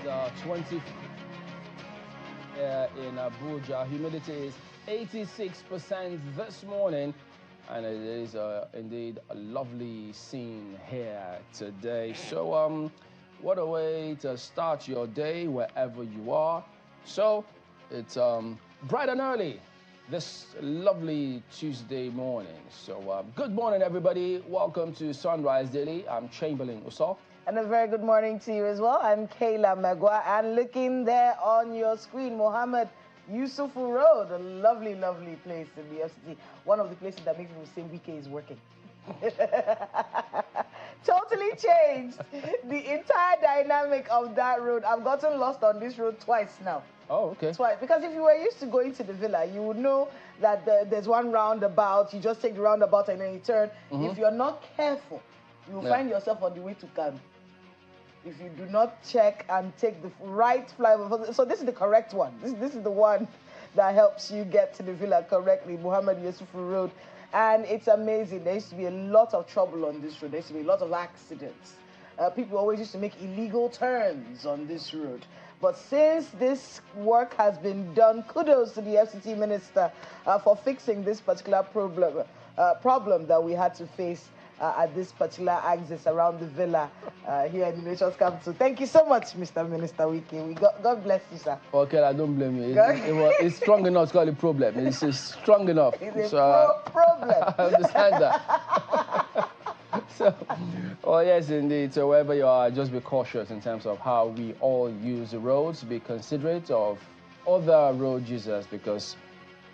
20 in Abuja. Humidity is 86% this morning, and it is indeed a lovely scene here today. So, what a way to start your day wherever you are. So, it's bright and early this lovely Tuesday morning. So, good morning, everybody. Welcome to Sunrise Daily. I'm Chamberlain Uso. And a very good morning to you as well. I'm Kayla Magwa, and looking there on your screen, Mohammed Yusufu Road, a lovely, lovely place in the FCT. One of the places that makes people say Wike is working. Totally changed the entire dynamic of that road. I've gotten lost on this road twice now. Oh, okay. Twice. Because if you were used to going to the villa, you would know that there's one roundabout. You just take the roundabout and then you turn. If you're not careful, you will find yourself on the way to Kano. If you do not check and take the right flyover. So this is the correct one. This is the one that helps you get to the villa correctly, Mohammed Yusufu Road. And it's amazing. There used to be a lot of trouble on this road. There used to be a lot of accidents. People always used to make illegal turns on this road. But since this work has been done, kudos to the FCT minister for fixing this particular problem that we had to face at this particular axis around the villa here in the nation's capital. Thank you so much, Mr. Minister Wike. God bless you, sir. Okay, I don't blame you. It's strong enough to call it problem. It's strong enough. It's a problem. I understand that. So, oh yes, indeed. So wherever you are, just be cautious in terms of how we all use the roads. Be considerate of other road users, because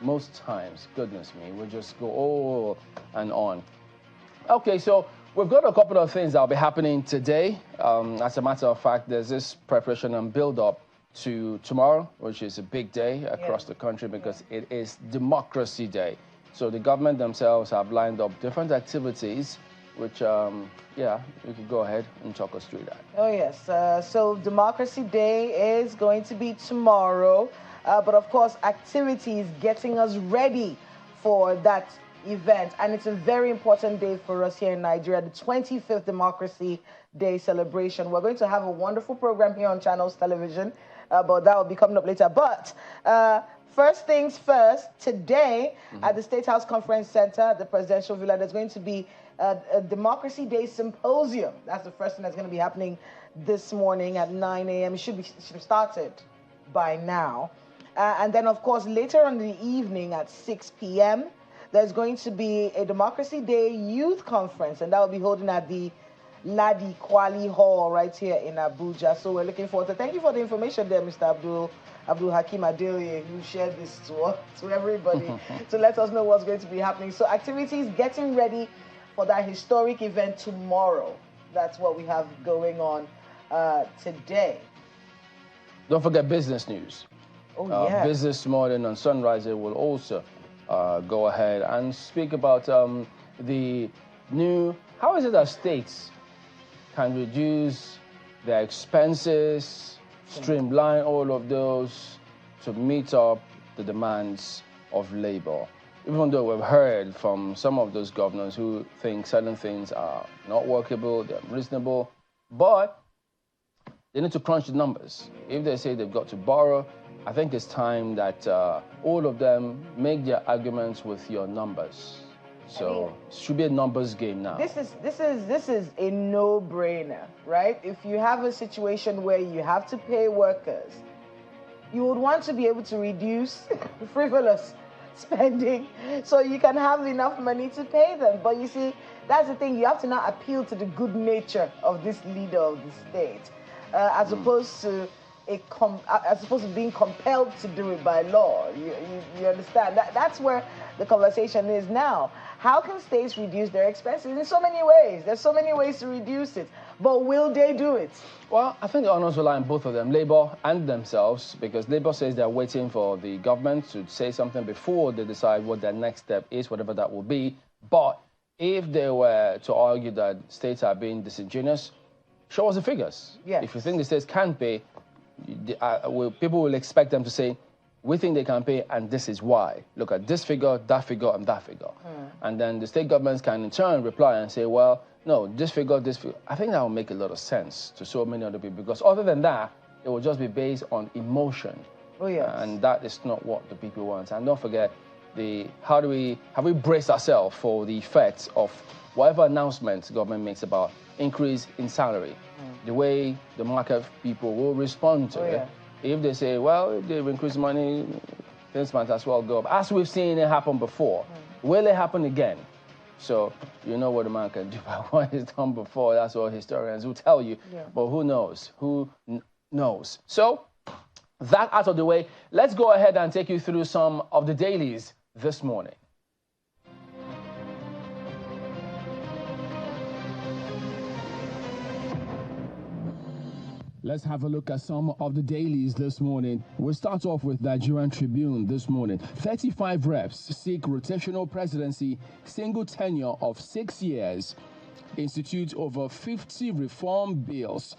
most times, goodness me, we'll just go on and on. Okay, so we've got a couple of things that will be happening today. As a matter of fact, there's this preparation and build-up to tomorrow, which is a big day across the country because it is Democracy Day. So the government themselves have lined up different activities, which, you can go ahead and talk us through that. Oh, yes. So Democracy Day is going to be tomorrow. But, of course, activities getting us ready for that event, and it's a very important day for us here in Nigeria, the 25th Democracy Day celebration. We're going to have a wonderful program here on Channels Television, but that will be coming up later. But first things first, today at the State House Conference Center, the Presidential Villa, there's going to be a Democracy Day symposium. That's the first thing that's going to be happening this morning at 9 a.m. It should have started by now. And then, of course, later on in the evening at 6 p.m., there's going to be a Democracy Day Youth Conference, and that will be holding at the Ladi Kwali Hall right here in Abuja. So we're looking forward to. Thank you for the information there, Mr. Abdul Hakim Adeoye, who shared this to everybody to let us know what's going to be happening. So activities getting ready for that historic event tomorrow. That's what we have going on today. Don't forget business news. Oh, yeah. Business Morning on Sunrise will also go ahead and speak about the new, how is it that states can reduce their expenses, streamline all of those to meet up the demands of labor. Even though we've heard from some of those governors who think certain things are not workable, they're unreasonable, but they need to crunch the numbers. If they say they've got to borrow, I think it's time that all of them make their arguments with your numbers. So it should be a numbers game now. This is a no-brainer, right? If you have a situation where you have to pay workers, you would want to be able to reduce frivolous spending so you can have enough money to pay them. But you see, that's the thing. You have to now appeal to the good nature of this leader of the state, as opposed to being compelled to do it by law. You understand? That's where the conversation is now. How can states reduce their expenses? In so many ways. There's so many ways to reduce it. But will they do it? Well, I think the honors rely on both of them, Labour and themselves, because Labour says they're waiting for the government to say something before they decide what their next step is, whatever that will be. But if they were to argue that states are being disingenuous, show us the figures. Yes. If you think the states can't pay, people will expect them to say, we think they can pay, and this is why. Look at this figure, and that figure. And then the state governments can in turn reply and say, well, no, this figure. I think that will make a lot of sense to so many other people, because other than that, it will just be based on emotion. Oh, yes. And that is not what the people want. And don't forget, have we braced ourselves for the effects of whatever announcement the government makes about increase in salary, the way the market people will respond to it. If they say, well, if they've increased money, things might as well go up. As we've seen it happen before, will it happen again? So you know what a man can do by what he's done before. That's what historians will tell you. Yeah. But who knows? Who knows? So that out of the way, let's go ahead and take you through some of the dailies this morning. Let's have a look at some of the dailies this morning. We'll start off with Nigerian Tribune this morning. 35 reps seek rotational presidency, single tenure of 6 years. Institute over 50 reform bills.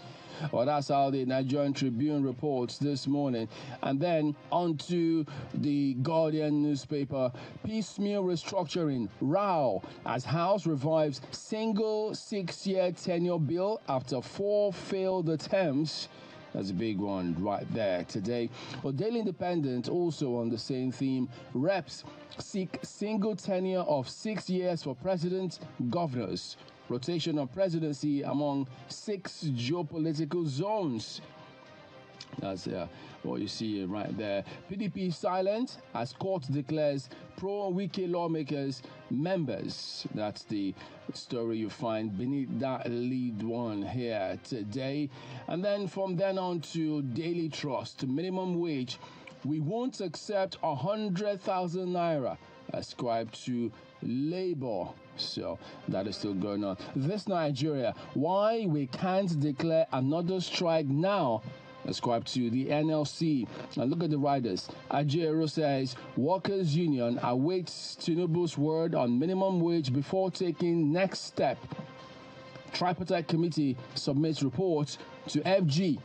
Well, that's how the Nigerian Tribune reports this morning. And then on to the Guardian newspaper. Piecemeal restructuring, row as House revives single 6-year tenure bill after 4 failed attempts. That's a big one right there today. But Daily Independent also on the same theme. Reps seek single tenure of 6 years for president, governors. Rotation of presidency among 6 geopolitical zones. That's what you see right there. PDP silent as court declares pro-Wike lawmakers members. That's the story you find beneath that lead one here today. And then from then on to Daily Trust. Minimum wage. We won't accept 100,000 naira ascribed to labor. So that is still going on. This Nigeria, why we can't declare another strike now, ascribed to the NLC. And look at the riders. Ajero says workers' union awaits Tinubu's word on minimum wage before taking next step. Tripartite committee submits report to FG.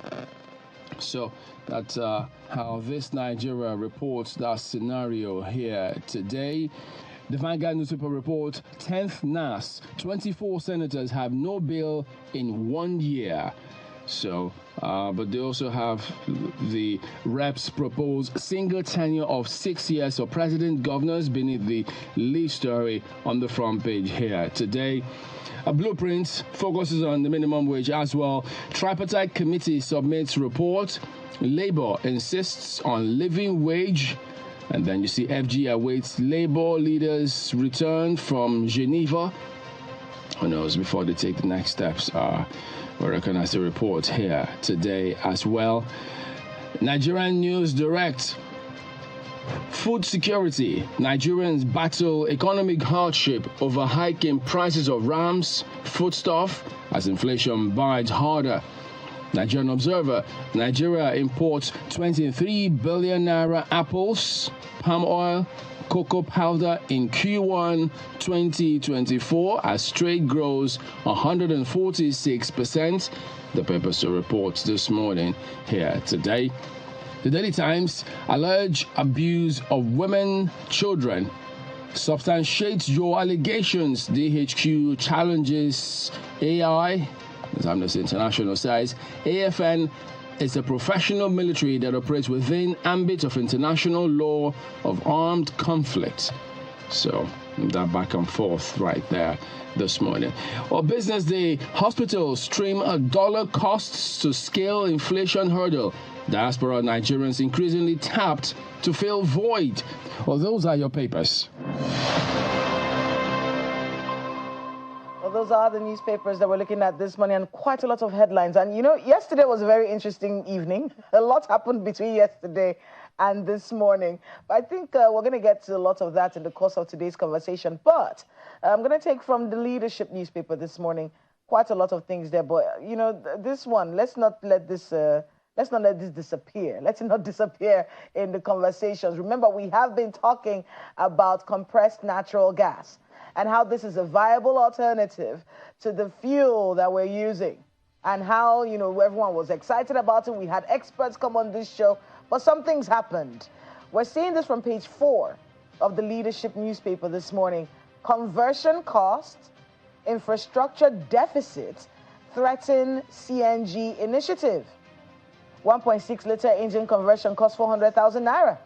So that's how this Nigeria reports that scenario here today. The Vanguard newspaper report, 10th NAS, 24 senators have no bill in 1 year. So, but they also have the reps propose single tenure of 6 years for president, governors beneath the lead story on the front page here today. A blueprint focuses on the minimum wage as well. Tripartite committee submits report. Labour insists on living wage. And then you see FG awaits Labour leaders' return from Geneva. Who knows, before they take the next steps. We recognize the report here today as well. Nigerian News Direct. Food security. Nigerians battle economic hardship over hiking prices of rams, foodstuff, as inflation bites harder. Nigerian Observer. Nigeria imports 23 billion naira apples, palm oil, cocoa powder in Q1 2024 as trade grows 146%. The paper so reports this morning here today. The Daily Times, alleged abuse of women, children. Substantiates your allegations. DHQ challenges AI. As Amnesty International says, AFN is a professional military that operates within ambit of international law of armed conflict. So that back and forth right there this morning. Well, Business Day, hospitals stream $1 costs to scale inflation hurdle. Diaspora Nigerians increasingly tapped to fill void. Well, those are your papers. Well, those are the newspapers that we're looking at this morning, and quite a lot of headlines. And, you know, yesterday was a very interesting evening. A lot happened between yesterday and this morning. But I think we're going to get to a lot of that in the course of today's conversation. But I'm going to take from the Leadership newspaper this morning quite a lot of things there. But, you know, this one, let's not let this disappear. Let it not disappear in the conversations. Remember, we have been talking about compressed natural gas and how this is a viable alternative to the fuel that we're using, and how, you know, everyone was excited about it. We had experts come on this show, but some things happened. We're seeing this from page 4 of the Leadership newspaper this morning. Conversion costs, infrastructure deficit threaten CNG initiative. 1.6-liter engine conversion costs 400,000 naira.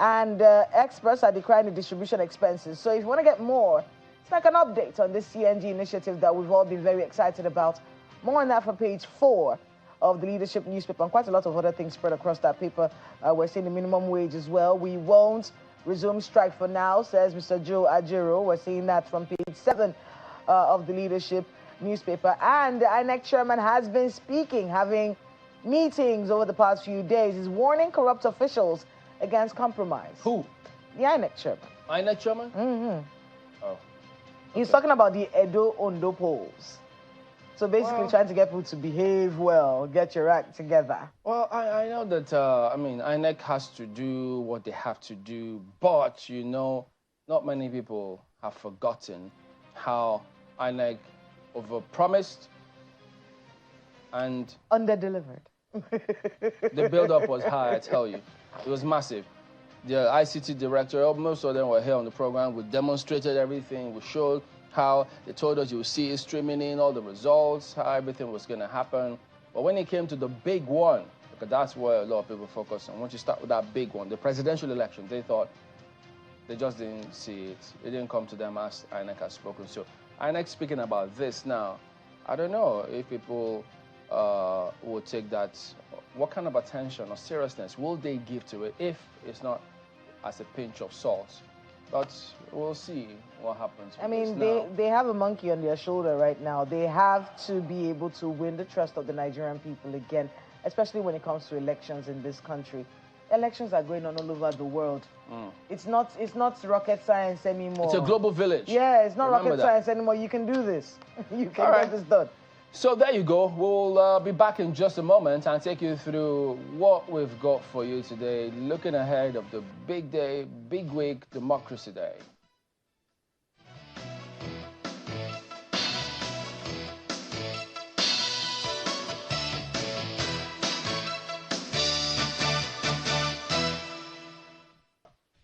And experts are decrying the distribution expenses. So if you want to get more, it's like an update on this CNG initiative that we've all been very excited about. More on that from page 4 of the Leadership newspaper, and quite a lot of other things spread across that paper. We're seeing the minimum wage as well. We won't resume strike for now, says Mr. Joe Ajiro. We're seeing that from page 7 of the Leadership newspaper. And the INEC chairman has been speaking, having meetings over the past few days. He's warning corrupt officials against compromise. Who? The INEC chairman. INEC chairman? Mm-hmm. Oh. He's talking about the Edo-Ondo polls. So basically trying to get people to behave well, get your act together. Well, I know that, INEC has to do what they have to do, but, you know, not many people have forgotten how INEC overpromised and under-delivered. the build-up was high, I tell you. It was massive. The ICT director, most of them were here on the program. We demonstrated everything. We showed how they told us you would see it streaming in, all the results, how everything was going to happen. But when it came to the big one, because that's where a lot of people focus on, once you start with that big one, the presidential election, they thought they just didn't see it. It didn't come to them as INEC has spoken. So INEC speaking about this now, I don't know if people will take that. What kind of attention or seriousness will they give to it if it's not as a pinch of salt? But we'll see what happens. I mean, they have a monkey on their shoulder right now. They have to be able to win the trust of the Nigerian people again, especially when it comes to elections in this country. Elections are going on all over the world. It's not rocket science anymore. It's a global village. Yeah, it's not rocket science anymore. You can do this. You can get this done. So there you go. We'll be back in just a moment and take you through what we've got for you today, looking ahead of the big day, big week, Democracy Day.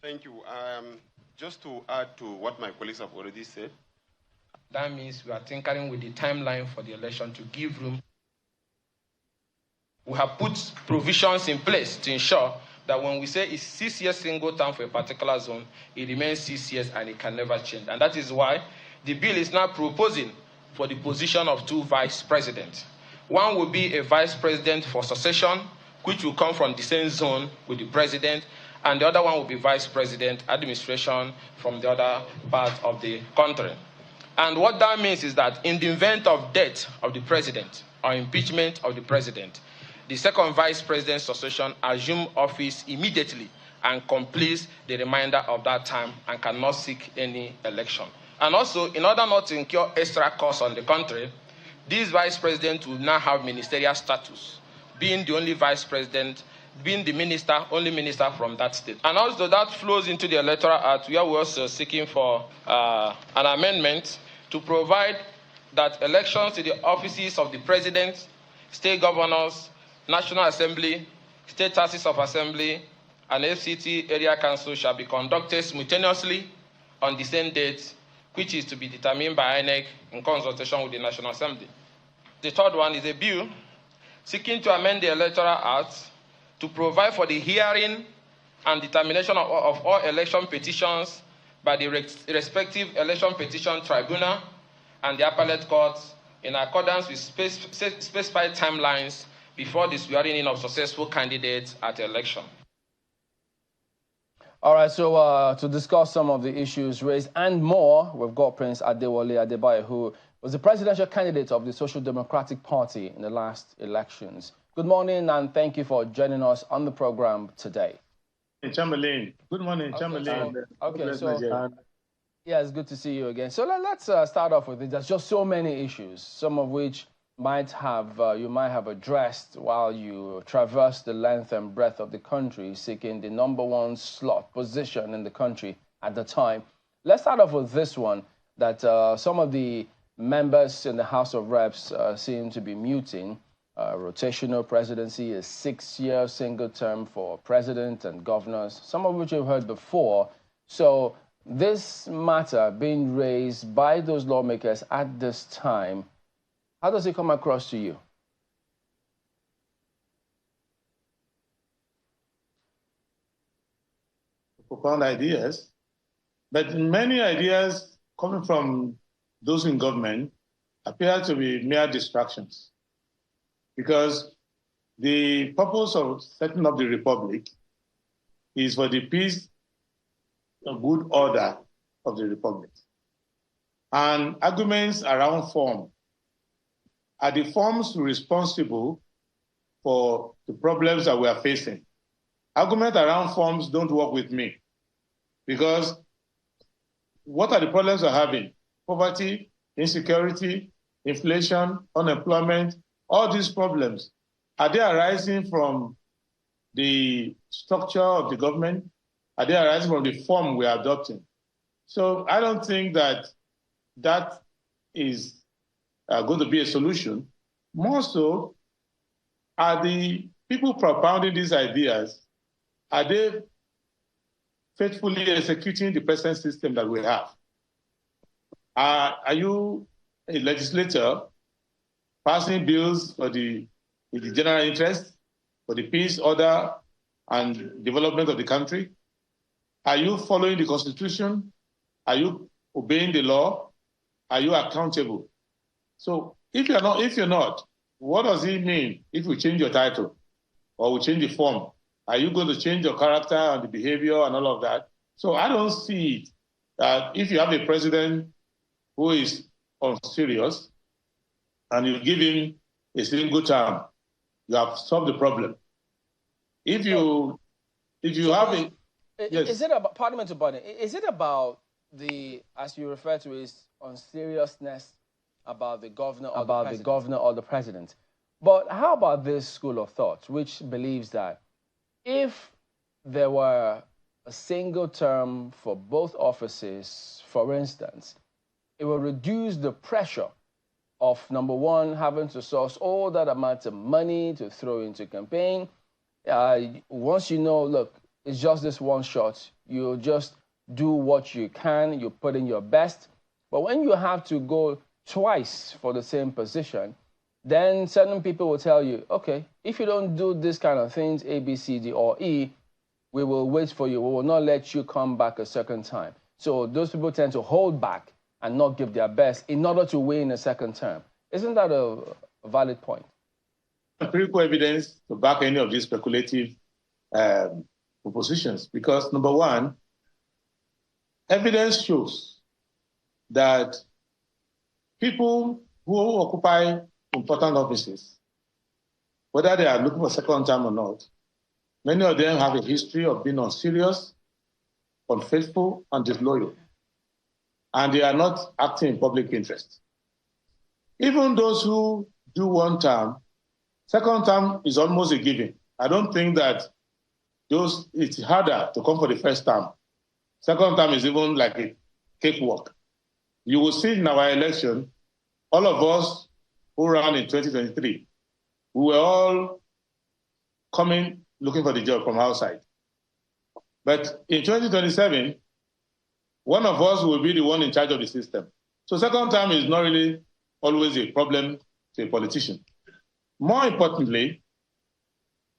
Thank you. Just to add to what my colleagues have already said, that means we are tinkering with the timeline for the election to give room. We have put provisions in place to ensure that when we say it's 6 years single term for a particular zone, it remains 6 years and it can never change. And that is why the bill is now proposing for the position of 2 vice presidents. One will be a vice president for succession, which will come from the same zone with the president, and the other one will be vice president administration from the other part of the country. And what that means is that in the event of death of the president or impeachment of the president, the second vice president's succession assumes office immediately and completes the remainder of that time and cannot seek any election. And also, in order not to incur extra costs on the country, this vice president will now have ministerial status, being the only vice president, being the only minister from that state. And also that flows into the Electoral Act, where we're also seeking for an amendment to provide that elections to the offices of the president, state governors, National Assembly, state houses of assembly, and FCT area council shall be conducted simultaneously on the same date, which is to be determined by INEC in consultation with the National Assembly. The third one is a bill seeking to amend the Electoral Act to provide for the hearing and determination of all election petitions by the respective election petition tribunal and the appellate courts in accordance with specified timelines before the swearing in of successful candidates at election. All right, so to discuss some of the issues raised and more, we've got Prince Adewale Adebayo, who was the presidential candidate of the Social Democratic Party in the last elections. Good morning, and thank you for joining us on the program today. Chamberlain. Good morning, Chamberlain. Okay, so yeah, it's good to see you again. So let's start off with it. There's just so many issues, some of which you might have addressed while you traverse the length and breadth of the country, seeking the #1 slot position in the country at the time. Let's start off with this one, that some of the members in the House of Reps seem to be muting. Rotational presidency is 6-year single term for president and governors, some of which you've heard before. So this matter being raised by those lawmakers at this time, how does it come across to you? profound ideas, but many ideas coming from those in government appear to be mere distractions, because the purpose of setting up the republic is for the peace and good order of the republic. And arguments around form are the forms responsible for the problems that we are facing. Arguments around forms don't work with me, because what are the problems we're having? Poverty, insecurity, inflation, unemployment, all these problems, are they arising from the structure of the government? Are they arising from the form we are adopting? So I don't think that that is going to be a solution. More so, are the people propounding these ideas, are they faithfully executing the present system that we have? Are you a legislator passing bills for the general interest, for the peace, order, and development of the country? Are you following the Constitution? Are you obeying the law? Are you accountable? So if you're not, what does it mean if we change your title or we change the form? Are you going to change your character and the behavior and all of that? So I don't see it that if you have a president who is unserious and you give him a single term, you have solved the problem. If you have a... Yes. Is it about, Parliamentary body, is it about the, as you refer to, is unseriousness about the governor or the president? But how about this school of thought, which believes that if there were a single term for both offices, for instance, it will reduce the pressure of, number one, having to source all that amount of money to throw into campaign. Once you know, look, it's just this one shot, you just do what you can, you put in your best. But when you have to go twice for the same position, then certain people will tell you, okay, if you don't do this kind of things, A, B, C, D, or E, we will wait for you. We will not let you come back a second time. So those people tend to hold back and not give their best in order to win a second term. Isn't that a valid point? Empirical evidence to back any of these speculative propositions, because number one, evidence shows that people who occupy important offices, whether they are looking for second term or not, many of them have a history of being unserious, unfaithful, and disloyal. And they are not acting in public interest. Even those who do one term, second term is almost a given. I don't think that it's harder to come for the first term. Second term is even like a cakewalk. You will see in our election, all of us who ran in 2023, we were all coming looking for the job from outside. But in 2027, one of us will be the one in charge of the system. So second term is not really always a problem to a politician. More importantly,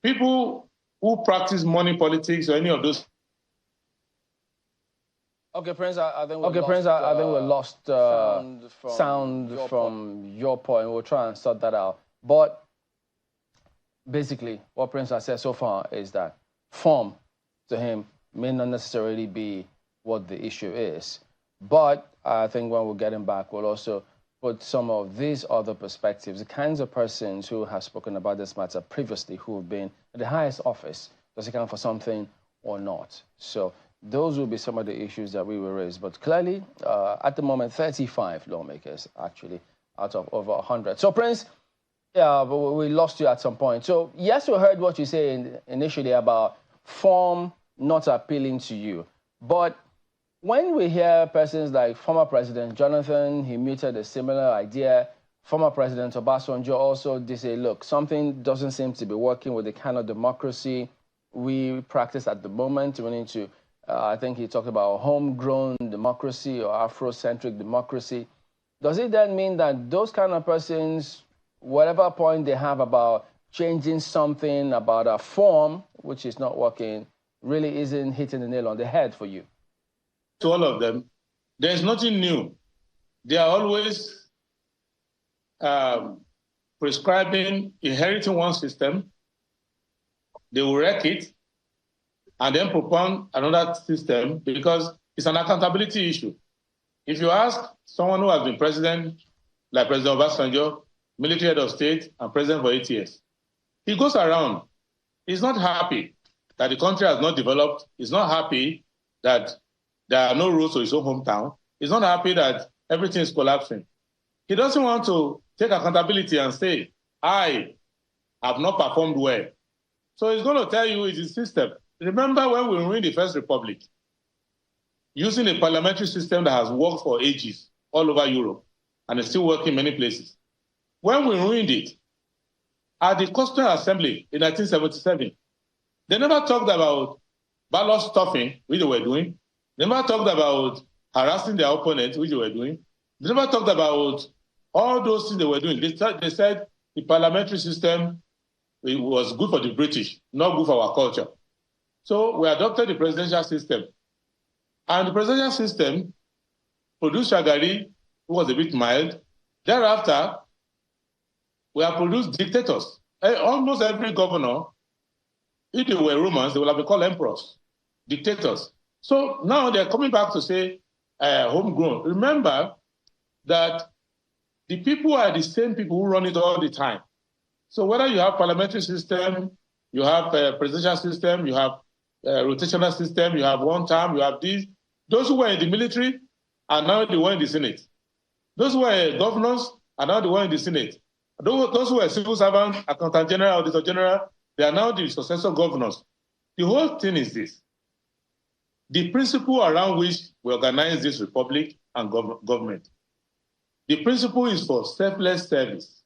people who practice money politics or any of those. Okay, Prince, I think we lost sound from your point. We'll try and sort that out. But basically, what Prince has said so far is that form to him may not necessarily be what the issue is. But I think when we're getting back, we'll also put some of these other perspectives, the kinds of persons who have spoken about this matter previously, who have been at the highest office, does it count for something or not? So those will be some of the issues that we will raise. But clearly, at the moment, 35 lawmakers, actually, out of over 100. So, Prince, yeah, but we lost you at some point. So, yes, we heard what you say initially about form not appealing to you. But when we hear persons like former President Jonathan, he muted a similar idea. Former President Obasanjo also did say, look, something doesn't seem to be working with the kind of democracy we practice at the moment. We need to, I think he talked about homegrown democracy or Afrocentric democracy. Does it then mean that those kind of persons, whatever point they have about changing something about a form, which is not working, really isn't hitting the nail on the head for you? To all of them, there's nothing new. They are always prescribing, inheriting one system. They will wreck it and then propose another system because it's an accountability issue. If you ask someone who has been president, like President Obasanjo, military head of state, and president for 8 years, he goes around. He's not happy that the country has not developed. He's not happy that there are no roads to his own hometown. He's not happy that everything is collapsing. He doesn't want to take accountability and say, I have not performed well. So he's going to tell you it's a system. Remember when we ruined the First Republic, using a parliamentary system that has worked for ages all over Europe and is still working in many places. When we ruined it, at the Constituent Assembly in 1977, they never talked about ballot stuffing, which they were doing. They never talked about harassing their opponents, which they were doing. They never talked about all those things they were doing. They said the parliamentary system, it was good for the British, not good for our culture. So we adopted the presidential system. And the presidential system produced Shagari, who was a bit mild. Thereafter, we have produced dictators. Almost every governor, if they were Romans, they would have been called emperors, dictators. So now they're coming back to say homegrown. Remember that the people are the same people who run it all the time. So whether you have parliamentary system, you have a presidential system, you have a rotational system, you have one term, you have these. Those who were in the military are now the one in the Senate. Those who were governors are now the one in the Senate. Those who were civil servants, accountant general, auditor general, they are now the successor governors. The whole thing is this. The principle around which we organize this republic and government. The principle is for selfless service.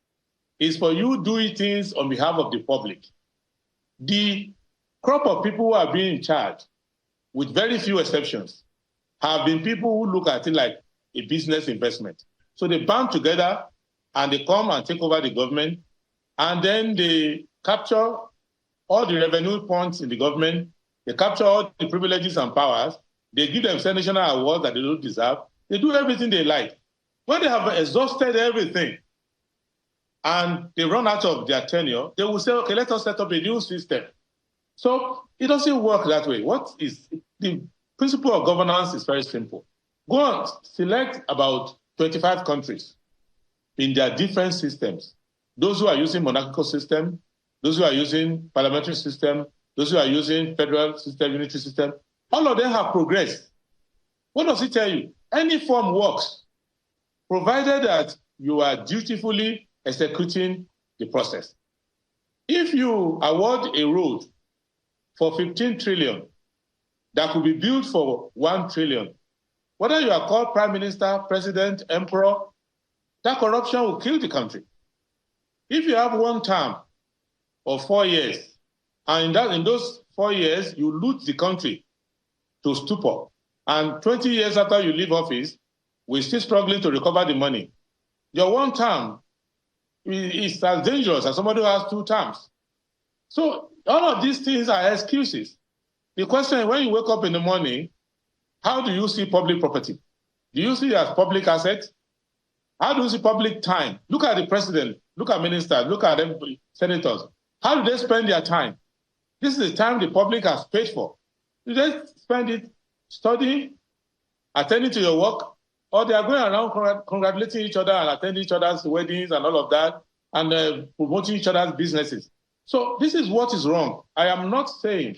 It's for you doing things on behalf of the public. The crop of people who are being in charge, with very few exceptions, have been people who look at it like a business investment. So they band together and they come and take over the government, and then they capture all the revenue points in the government, they capture all the privileges and powers, they give them national awards that they don't deserve, they do everything they like. When they have exhausted everything and they run out of their tenure, they will say, okay, let us set up a new system. So it doesn't work that way. What is the principle of governance is very simple. Go and select about 25 countries in their different systems. Those who are using monarchical system, those who are using parliamentary system, those who are using federal system, unitary system, all of them have progressed. What does it tell you? Any form works, provided that you are dutifully executing the process. If you award a road for 15 trillion that could be built for 1 trillion, whether you are called prime minister, president, emperor, that corruption will kill the country. If you have one term of 4 years, and in those 4 years, you loot the country to stupor, and 20 years after you leave office, we're still struggling to recover the money, your one term is as dangerous as somebody who has 2 terms. So all of these things are excuses. The question is, when you wake up in the morning, how do you see public property? Do you see it as public asset? How do you see public time? Look at the president, look at ministers, look at senators. How do they spend their time? This is the time the public has paid for. Do they spend it studying, attending to your work, or they are going around congratulating each other and attending each other's weddings and all of that, and promoting each other's businesses? So this is what is wrong. I am not saying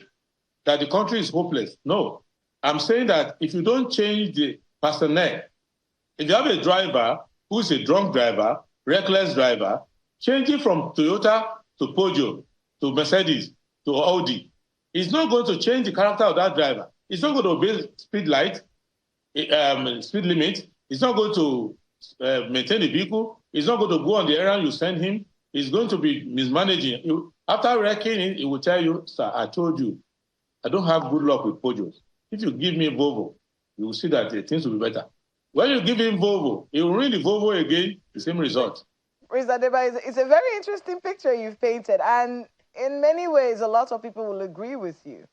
that the country is hopeless. No. I'm saying that if you don't change the personnel, if you have a driver who is a drunk driver, reckless driver, changing from Toyota to Peugeot, to Mercedes, to Audi, it's not going to change the character of that driver. It's not going to obey speed light, speed limit. It's not going to maintain the vehicle. It's not going to go on the errand you send him. It's going to be mismanaging. After wrecking it, it will tell you, sir, I told you, I don't have good luck with Peugeot. If you give me a Volvo, you will see that things will be better. When you give him Volvo, he will ruin the Volvo again, the same result. Mr. Deba, it's a very interesting picture you've painted, and in many ways, a lot of people will agree with you.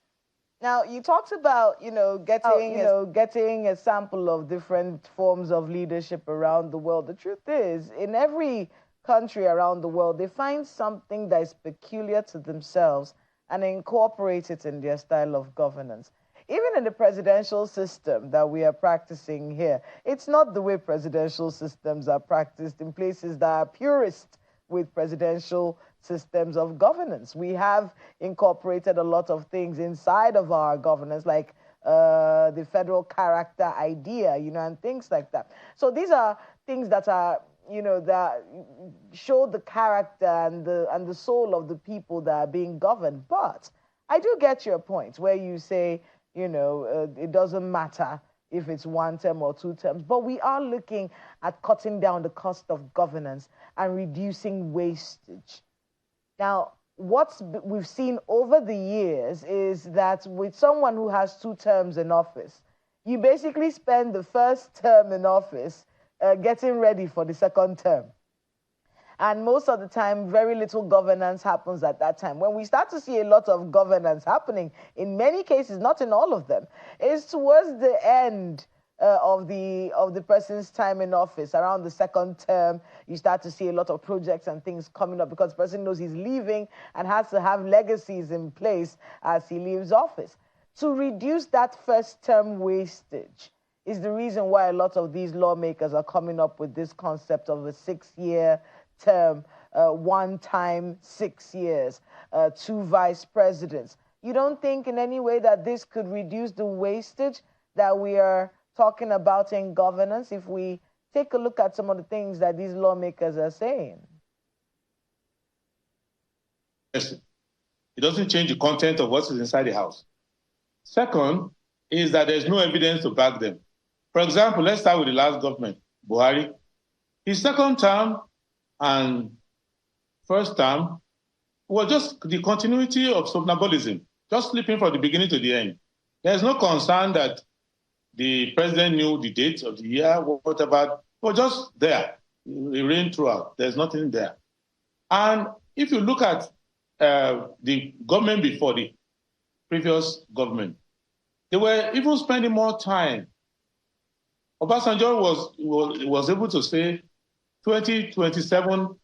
Now, you talked about, getting a sample of different forms of leadership around the world. The truth is, in every country around the world, they find something that is peculiar to themselves and incorporate it in their style of governance. Even in the presidential system that we are practicing here, it's not the way presidential systems are practiced in places that are purist with presidential systems of governance. We have incorporated a lot of things inside of our governance, like the federal character idea, and things like that. So these are things that are, that show the character and the soul of the people that are being governed. But I do get your point where you say, it doesn't matter if it's 1 term or 2 terms, but we are looking at cutting down the cost of governance and reducing wastage. Now, what we've seen over the years is that with someone who has 2 terms in office, you basically spend the first term in office getting ready for the second term. And most of the time, very little governance happens at that time. When we start to see a lot of governance happening, in many cases, not in all of them, is towards the end of the person's time in office. Around the second term, you start to see a lot of projects and things coming up because the person knows he's leaving and has to have legacies in place as he leaves office. To reduce that first term wastage is the reason why a lot of these lawmakers are coming up with this concept of a 6-year term, 1 time 6 years, 2 vice presidents. You don't think in any way that this could reduce the wastage that we are talking about in governance if we take a look at some of the things that these lawmakers are saying? Yes. It doesn't change the content of what is inside the house. Second is that there's no evidence to back them. For example, let's start with the last government, Buhari. His second term and first term was just the continuity of somnambulism, just sleeping from the beginning to the end. There's no concern that the president knew the date of the year, whatever, but just there. It rained throughout. There's nothing there. And if you look at the government before the previous government, they were even spending more time. Obasanjo was able to say 2007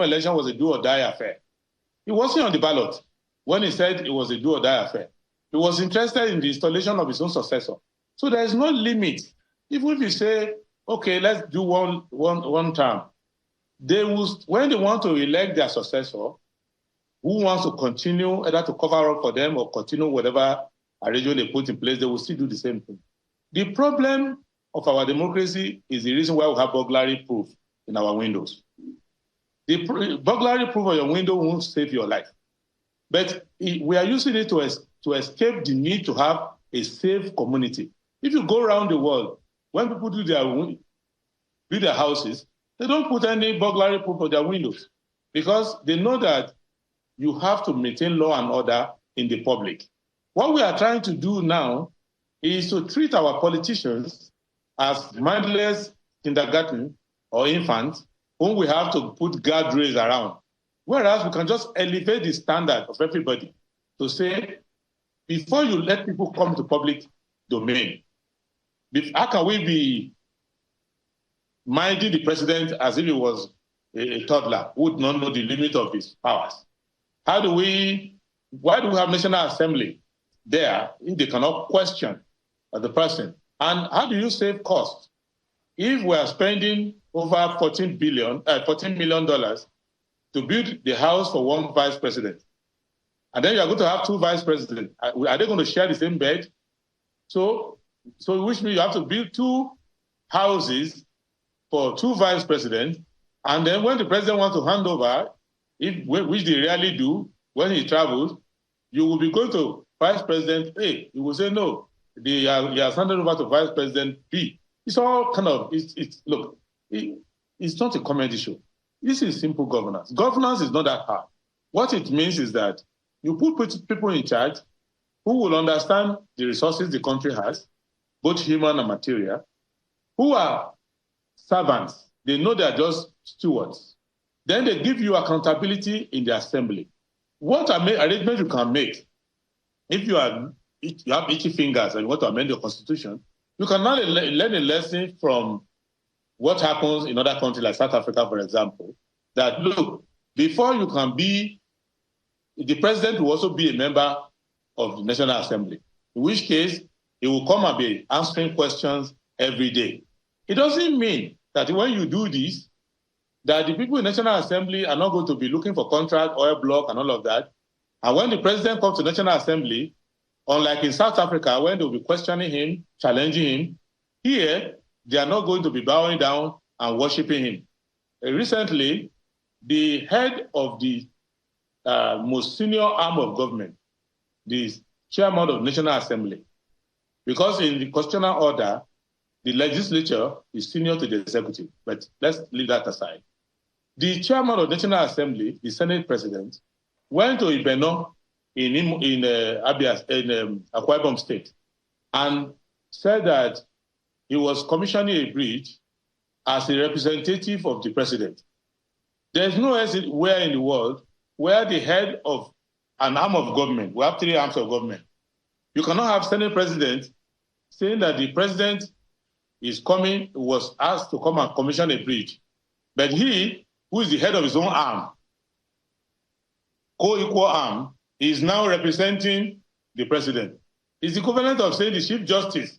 election was a do or die affair. He wasn't on the ballot when he said it was a do or die affair. He was interested in the installation of his own successor. So there is no limit. Even if you say, okay, let's do one term, when they want to elect their successor, who wants to continue either to cover up for them or continue whatever arrangement they put in place, they will still do the same thing. The problem of our democracy is the reason why we have burglary proof in our windows. The burglary proof on your window won't save your life. But we are using it to escape the need to have a safe community. If you go around the world, when people do their houses, they don't put any burglary proof on their windows because they know that you have to maintain law and order in the public. What we are trying to do now is to treat our politicians as mindless kindergarten or infants whom we have to put guardrails around. Whereas we can just elevate the standard of everybody to say, before you let people come to public domain, how can we be minding the president as if he was a toddler who would not know the limit of his powers? Why do we have National Assembly there if they cannot question the person? And how do you save costs? If we are spending over $14 million to build the house for 1 vice president, and then you are going to have 2 vice presidents, are they going to share the same bed? So which means you have to build 2 houses for 2 vice presidents, and then when the president wants to hand over, which they rarely do when he travels, you will be going to Vice President A. You will say, no, he has handed over to Vice President B. It's all kind of, it's not a comedy show. This is simple governance. Governance is not that hard. What it means is that you put people in charge who will understand the resources the country has, both human and material, who are servants. They know they are just stewards. Then they give you accountability in the assembly. What arrangement you can make if you have itchy fingers and you want to amend your constitution, you can now learn a lesson from what happens in other countries like South Africa, for example, that look, before you can be, the president will also be a member of the National Assembly, in which case he will come and be answering questions every day. It doesn't mean that when you do this, that the people in the National Assembly are not going to be looking for contract, oil block, and all of that. And when the president comes to the National Assembly, unlike in South Africa, when they'll be questioning him, challenging him, here, they are not going to be bowing down and worshiping him. Recently, the head of the most senior arm of government, the chairman of the National Assembly, because in the constitutional order, the legislature is senior to the executive, but let's leave that aside. The chairman of the National Assembly, the Senate president, went to Ibeno in Abia, in Akwa Ibom State, and said that he was commissioning a bridge as a representative of the president. There's no where in the world where the head of an arm of government, we have 3 arms of government, you cannot have Senate president saying that the president was asked to come and commission a bridge. But he, who is the head of his own arm, co-equal arm, is now representing the president. It's the equivalent of saying the Chief Justice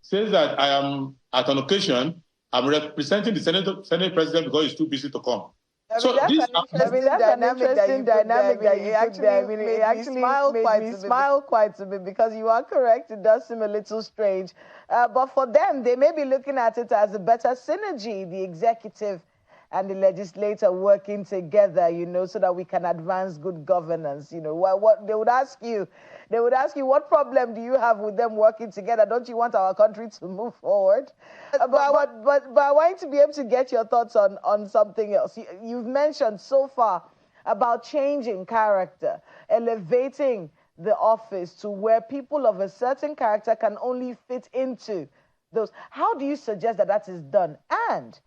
says that I am, at an occasion, I'm representing the Senate president because he's too busy to come. So that's this an interesting dynamic that you actually made me smile quite a bit, because you are correct, it does seem a little strange. But for them, they may be looking at it as a better synergy, the executive and the legislature working together, so that we can advance good governance. What they would ask you, what problem do you have with them working together? Don't you want our country to move forward? But I want to be able to get your thoughts on something else. You've mentioned so far about changing character, elevating the office to where people of a certain character can only fit into those. How do you suggest that is done? And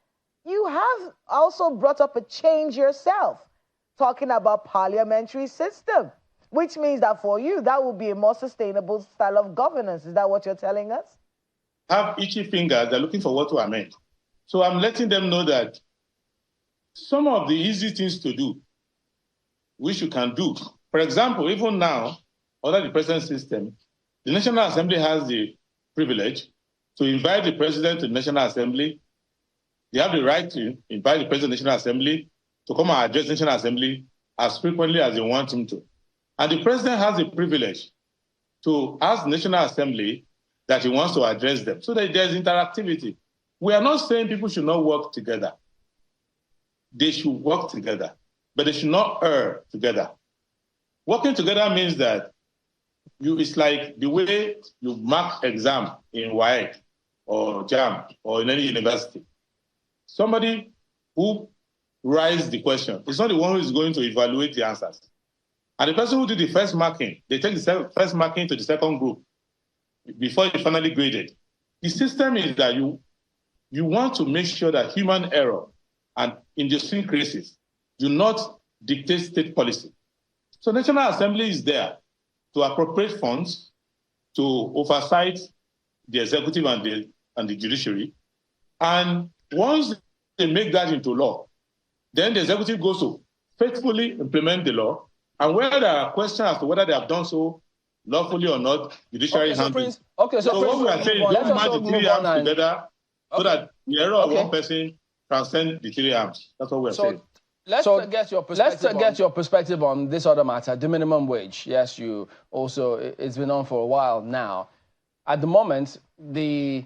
you have also brought up a change yourself, talking about parliamentary system, which means that for you, that will be a more sustainable style of governance. Is that what you're telling us? Have itchy fingers, they're looking for what to amend. So I'm letting them know that some of the easy things to do, which you can do. For example, even now, under the present system, the National Assembly has the privilege to invite the president to the National Assembly. They have the right to invite the president of the National Assembly to come and address the National Assembly as frequently as they want him to. And the president has the privilege to ask the National Assembly that he wants to address them, so that there's interactivity. We are not saying people should not work together. They should work together, but they should not err together. Working together means that it's like the way you mark exam in WAEC or JAM or in any university. Somebody who writes the question is not the one who is going to evaluate the answers. And the person who did the first marking, they take the first marking to the second group before it's finally graded. The system is that you want to make sure that human error and idiosyncrasies do not dictate state policy. So National Assembly is there to appropriate funds, to oversight the executive and the judiciary. And once they make that into law, then the executive goes to faithfully implement the law. And where there are questions as to whether they have done so lawfully or not, judiciary handles. So what we are saying is don't match the 3 arms together so that the error of one person transcends the 3 arms. That's what we're saying. Let's get your perspective on this other matter, the minimum wage. Yes, it's been on for a while now. At the moment, the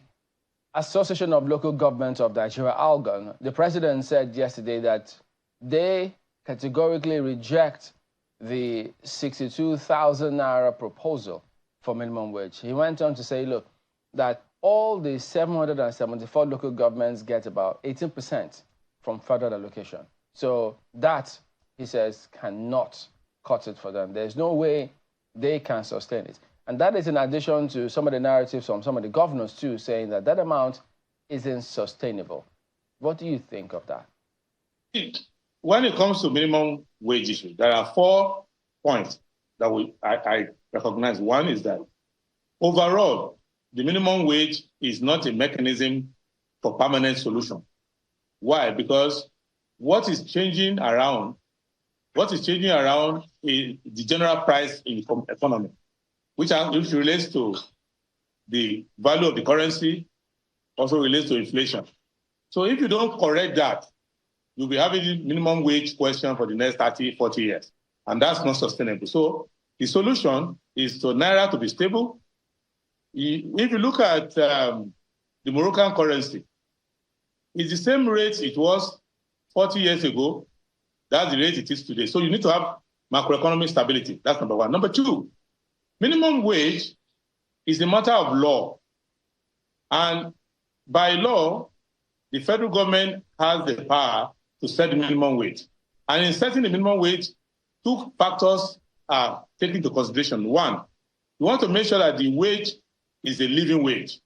Association of Local Governments of Nigeria, ALGON, the president said yesterday that they categorically reject the 62,000 naira proposal for minimum wage. He went on to say, look, that all the 774 local governments get about 18% from federal allocation. So that, he says, cannot cut it for them. There's no way they can sustain it. And that is in addition to some of the narratives from some of the governors, too, saying that amount isn't sustainable. What do you think of that? when it comes to minimum wage issue, there are 4 points that I recognize. One is that overall, the minimum wage is not a mechanism for permanent solution. Why? Because what is changing around is the general price in the economy, which relates to the value of the currency, also relates to inflation. So if you don't correct that, you'll be having a minimum wage question for the next 30, 40 years. And that's not sustainable. So the solution is for Naira to be stable. If you look at the Moroccan currency, it's the same rate it was 40 years ago. That's the rate it is today. So you need to have macroeconomic stability. That's number one. Number two, minimum wage is a matter of law. And by law, the federal government has the power to set the minimum wage. And in setting the minimum wage, 2 factors are taken into consideration. One, you want to make sure that the wage is a living wage.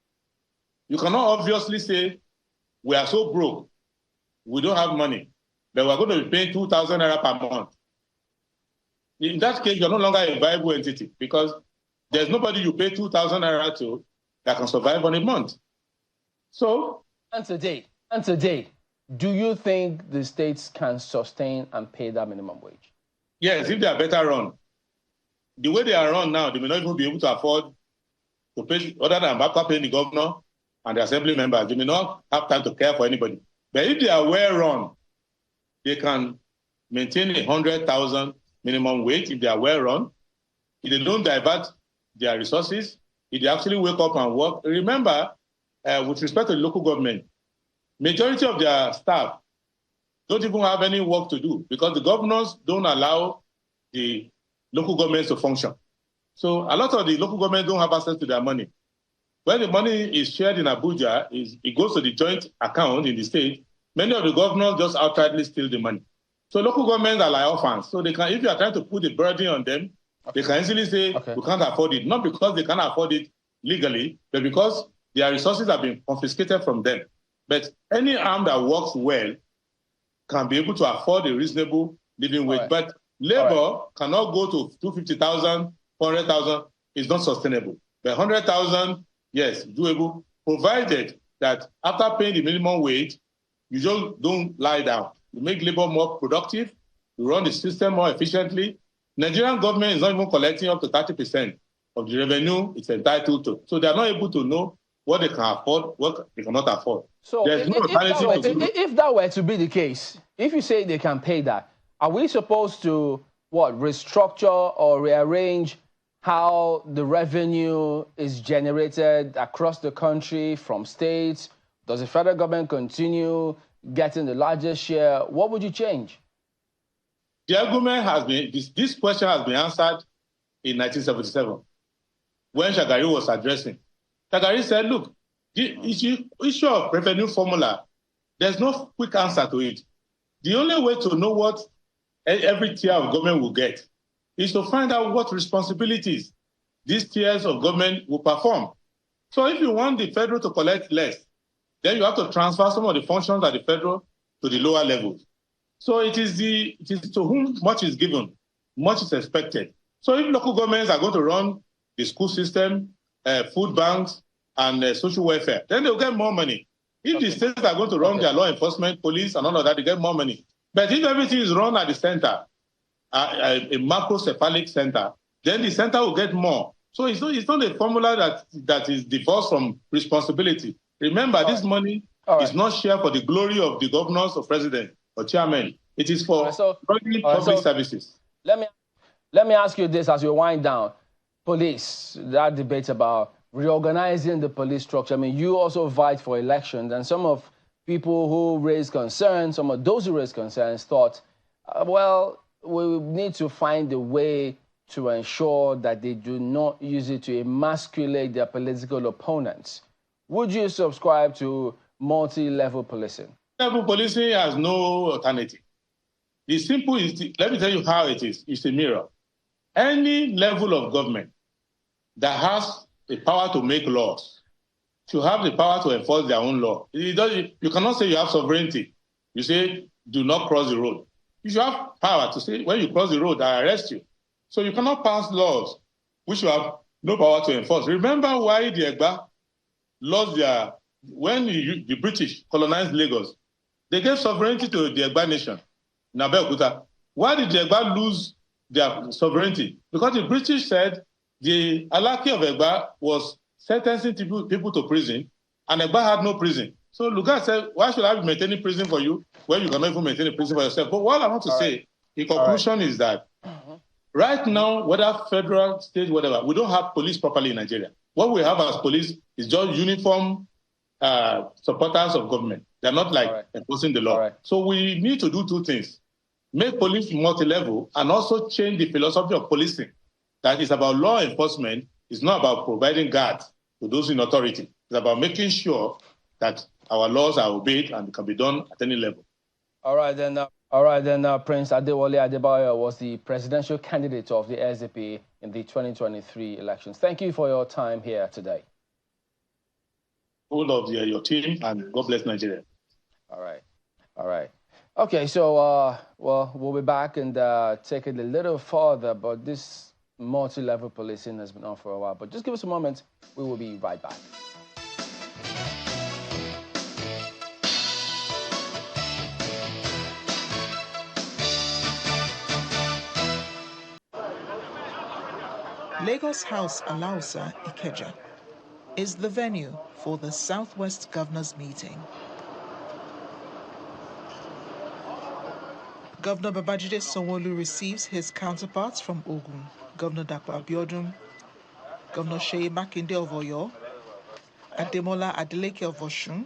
You cannot obviously say, we are so broke, we don't have money, but we're going to be paying 2,000 naira per month. In that case, you're no longer a viable entity because there's nobody you pay 2,000 naira to that can survive on a month. So, and today, do you think the states can sustain and pay that minimum wage? Yes, if they are better run. The way they are run now, they may not even be able to afford to pay, other than after paying the governor and the assembly members, they may not have time to care for anybody. But if they are well run, they can maintain 100,000 minimum wage if they are well run. If they don't divert their resources, if they actually wake up and work. Remember, with respect to the local government, majority of their staff don't even have any work to do because the governors don't allow the local governments to function. So a lot of the local governments don't have access to their money. When the money is shared in Abuja, it goes to the joint account in the state. Many of the governors just outrightly steal the money. So local governments are like orphans. So they can, if you are trying to put a burden on them, they can easily say, we can't afford it. Not because they can't afford it legally, but because their resources have been confiscated from them. But any arm that works well can be able to afford a reasonable living wage. But labor cannot go to 250,000, 400,000. It's not sustainable. But 100,000, yes, doable, provided that after paying the minimum wage, you just don't lie down. You make labor more productive, you run the system more efficiently. Nigerian government is not even collecting up to 30% of the revenue it's entitled to. So they're not able to know what they can afford, what they cannot afford. So if that were to be the case, if you say they can pay that, are we supposed to, restructure or rearrange how the revenue is generated across the country from states? Does the federal government continue getting the largest share? What would you change? The argument has been, this question has been answered in 1977 when Shagari was addressing. Shagari said, look, the issue of revenue formula, there's no quick answer to it. The only way to know what every tier of government will get is to find out what responsibilities these tiers of government will perform. So if you want the federal to collect less, then you have to transfer some of the functions at the federal to the lower levels. So it is to whom much is given, much is expected. So if local governments are going to run the school system, food banks, and social welfare, then they'll get more money. If the states are going to run their law enforcement, police, and all of that, they get more money. But if everything is run at the center, a macrocephalic center, then the center will get more. So it's not a formula that is divorced from responsibility. Remember, this money is not shared for the glory of the governors or president or chairman. It is for running public services. Let me ask you this as we wind down. Police, that debate about reorganizing the police structure. I mean, you also vied for elections, and some of people who raised concerns, some of those who raised concerns thought, we need to find a way to ensure that they do not use it to emasculate their political opponents. Would you subscribe to multi-level policing? Level policing has no alternative. The simple is, let me tell you how it is. It's a mirror. Any level of government that has the power to make laws should have the power to enforce their own law. You cannot say you have sovereignty. You say, do not cross the road. You should have power to say, when you cross the road, I arrest you. So you cannot pass laws which you have no power to enforce. Remember why the Egba lost their, when the British colonized Lagos, they gave sovereignty to the Egba nation in Abeokuta. Why did the Egba lose their sovereignty? Because the British said the Alaki of Egba was sentencing people to prison, and Egba had no prison. So Lugard said, why should I be maintaining prison for you when you cannot even maintain a prison for yourself? But what I want to say, in conclusion, is that right now, whether federal, state, whatever, we don't have police properly in Nigeria. What we have as police is just uniform supporters of government. They're not like enforcing the law. So we need to do two things. Make police multi-level and also change the philosophy of policing. That is about law enforcement. It's not about providing guards to those in authority. It's about making sure that our laws are obeyed and can be done at any level. All right, then Prince Adewale Adebayo was the presidential candidate of the SDP in the 2023 elections. Thank you for your time here today. All of your team, and God bless Nigeria. All right. Okay, so we'll be back and take it a little further, but this multi-level policing has been on for a while. But just give us a moment. We will be right back. Lagos House Alausa Ikeja is the venue for the Southwest Governors Meeting. Governor Babajide Sanwo-Olu receives his counterparts from Ogun, Governor Dapo Abiodun, Governor Seyi Makinde of Oyo, Ademola Adeleke of Osun,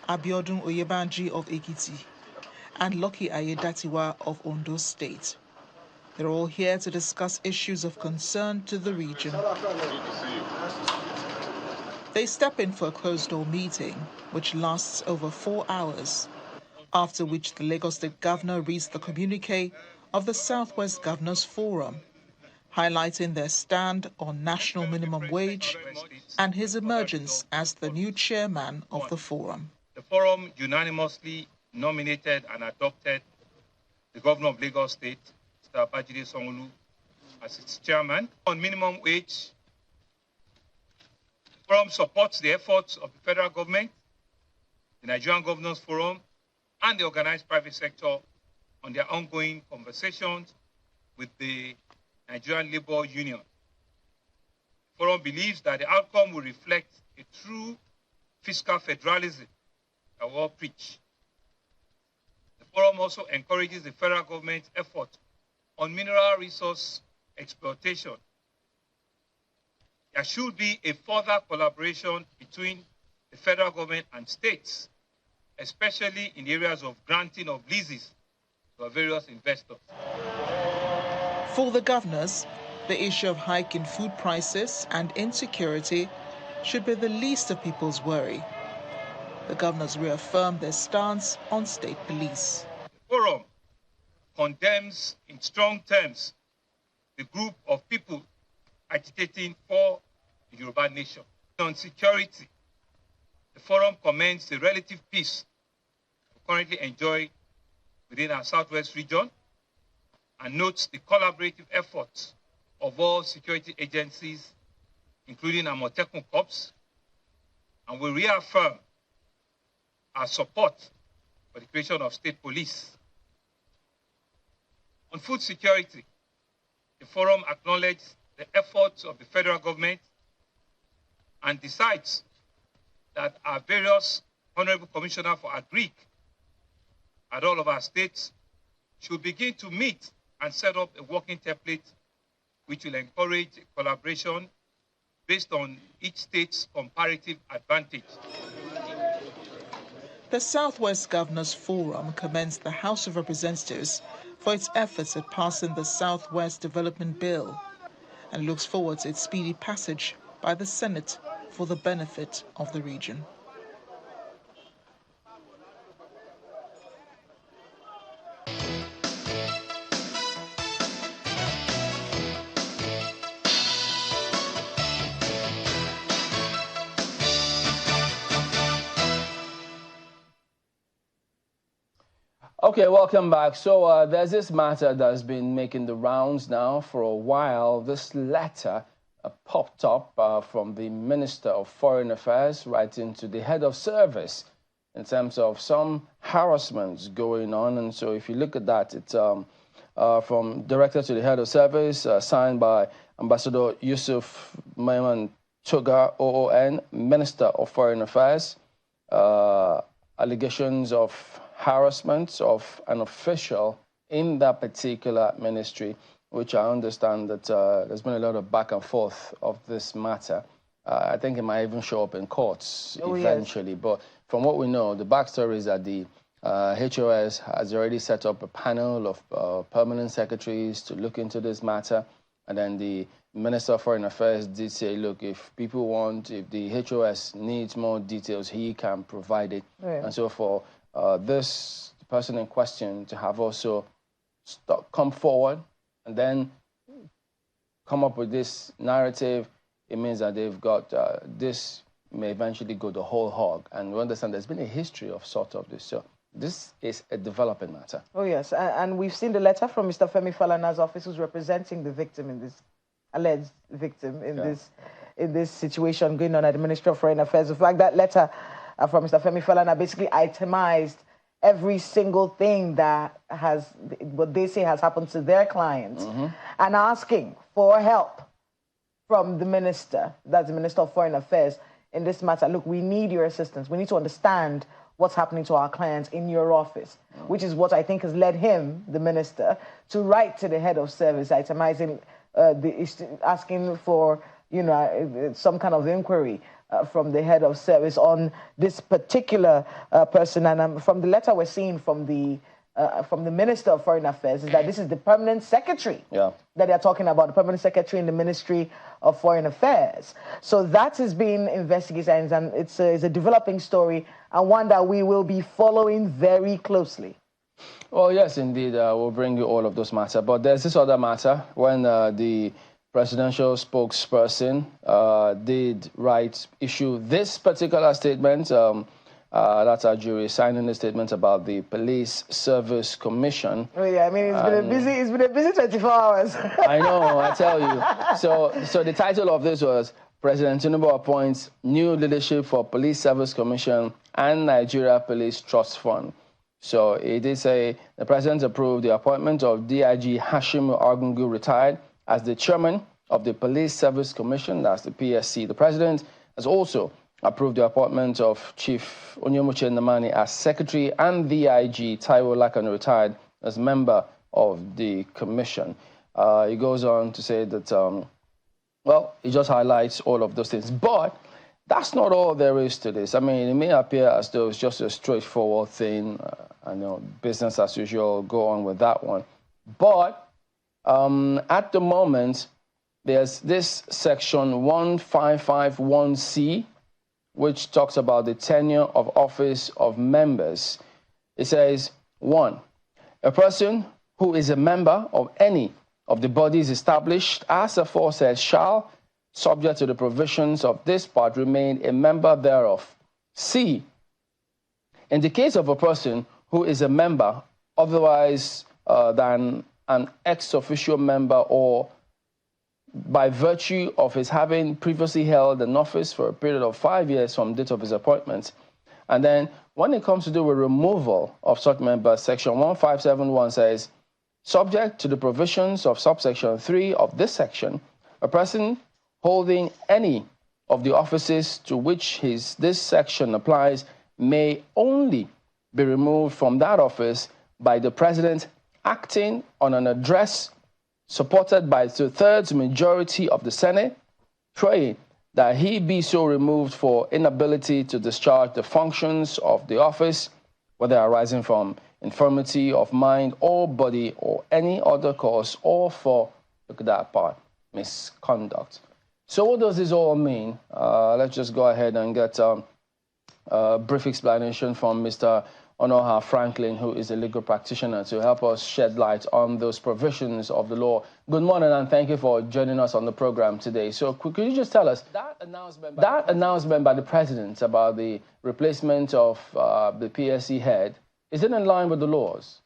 Abiodun Oyebanji of Ekiti, and Lucky Ayedatiwa of Ondo State. They're all here to discuss issues of concern to the region. They step in for a closed-door meeting, which lasts over 4 hours, after which the Lagos State Governor reads the communique of the Southwest Governors Forum, highlighting their stand on national minimum wage and his emergence as the new chairman of the forum. The forum unanimously nominated and adopted the Governor of Lagos State, Mr. Babajide Sanwo-Olu, as its chairman. On minimum wage, the forum supports the efforts of the federal government, the Nigerian Governors Forum, and the organized private sector on their ongoing conversations with the Nigerian Labour Union. The forum believes that the outcome will reflect a true fiscal federalism that we all preach. The forum also encourages the federal government's effort on mineral resource exploitation. There should be a further collaboration between the federal government and states, especially in the areas of granting of leases to various investors. For the governors, the issue of hike in food prices and insecurity should be the least of people's worry. The governors reaffirmed their stance on state police. The forum condemns in strong terms the group of people agitating for the Yoruba nation. On security, the forum commends the relative peace we currently enjoy within our southwest region and notes the collaborative efforts of all security agencies, including Amotekun Corps, and we reaffirm our support for the creation of state police. On food security, the forum acknowledged the efforts of the federal government and decides that our various Honorable Commissioner for Agric at all of our states should begin to meet and set up a working template which will encourage collaboration based on each state's comparative advantage. The Southwest Governors Forum commends the House of Representatives for its efforts at passing the Southwest Development Bill and looks forward to its speedy passage by the Senate for the benefit of the region. Okay, welcome back. So there's this matter that's been making the rounds now for a while. This letter popped up from the Minister of Foreign Affairs writing to the head of service in terms of some harassments going on. And so if you look at that, it's from director to the head of service, signed by Ambassador Yusuf Maiman Tuga, OON, Minister of Foreign Affairs. Allegations of harassment of an official in that particular ministry, which I understand that there's been a lot of back and forth of this matter. I think it might even show up in courts eventually. Yes. But from what we know, the backstory is that the HOS has already set up a panel of permanent secretaries to look into this matter. And then the Minister of Foreign Affairs did say, look, if people want, if the HOS needs more details, he can provide it. Yeah. And so for this person in question to have also come forward and then come up with this narrative, it means that they've got this may eventually go the whole hog. And we understand there's been a history of sort of this. So this is a developing matter. Oh, yes. And we've seen the letter from Mr. Femi Falana's office, who's representing the victim in this, alleged victim in this situation going on at the Ministry of Foreign Affairs. In fact, that letter from Mr. Femi Falana basically itemized every single thing that has, what they say has happened to their clients, and asking for help from the minister, that's the Minister of Foreign Affairs, in this matter. Look, we need your assistance. We need to understand what's happening to our clients in your office, which is what I think has led him, the minister, to write to the head of service, itemizing, asking for, you know, some kind of inquiry from the head of service on this particular person. And from the letter we're seeing from the Minister of Foreign Affairs is that this is the permanent secretary that they're talking about, the permanent secretary in the Ministry of Foreign Affairs. So that is being investigated, and it's a developing story, and one that we will be following very closely. Well, yes, indeed, we'll bring you all of those matters. But there's this other matter when the presidential spokesperson did issue this particular statement. That's our jury signing the statement about the Police Service Commission. Oh yeah, I mean it's been a busy 24 hours. I know, I tell you. So the title of this was President Tinubu appoints new leadership for Police Service Commission and Nigeria Police Trust Fund. So it did say the president approved the appointment of DIG Hashim Argungu, retired, as the chairman of the Police Service Commission, that's the PSC. The president has also approved the appointment of Chief Onyemuche Namani as secretary and DIG Taiwo Lakan, retired, as member of the commission. He goes on to say that, well, he just highlights all of those things. But that's not all there is to this. I mean, it may appear as though it's just a straightforward thing. I know, business as usual, go on with that one. But at the moment, there's this section 1551C, which talks about the tenure of office of members. It says, 1, a person who is a member of any of the bodies established as aforesaid shall, subject to the provisions of this part, remain a member thereof. C, in the case of a person who is a member otherwise than an ex-officio member, or by virtue of his having previously held an office for a period of 5 years from date of his appointment. And then when it comes to do with removal of such members, section 1571 says, subject to the provisions of subsection 3 of this section, a person holding any of the offices to which this section applies may only be removed from that office by the president acting on an address supported by 2/3 majority of the Senate, praying that he be so removed for inability to discharge the functions of the office, whether arising from infirmity of mind or body or any other cause, or for, look at that part, misconduct. So what does this all mean? Let's just go ahead and get a brief explanation from Mr. Onoha Franklin, who is a legal practitioner, to help us shed light on those provisions of the law. Good morning, and thank you for joining us on the program today. So could you just tell us, that announcement by the president about the replacement of the PSC head, Is it in line with the laws?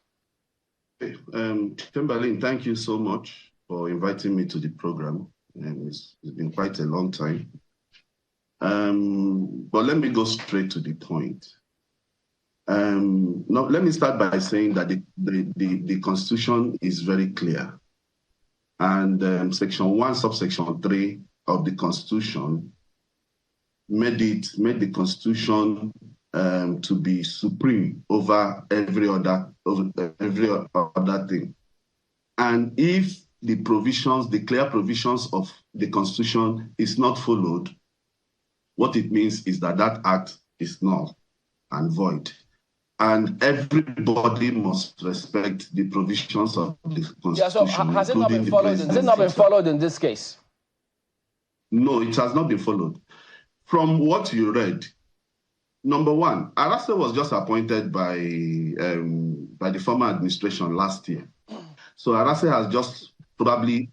Chamberlain, thank you so much for inviting me to the program. It's been quite a long time. But let me go straight to the point. Now, let me start by saying that the Constitution is very clear. And Section 1, subsection 3 of the Constitution made the Constitution to be supreme over every other thing. And if the provisions, the clear provisions of the Constitution is not followed, what it means is that that act is null and void. And everybody must respect the provisions of the Constitution. Yeah, so has it not been followed? Has it not been followed in this case? No, it has not been followed. From what you read, number one, Arase was just appointed by the former administration last year. So Arase has just probably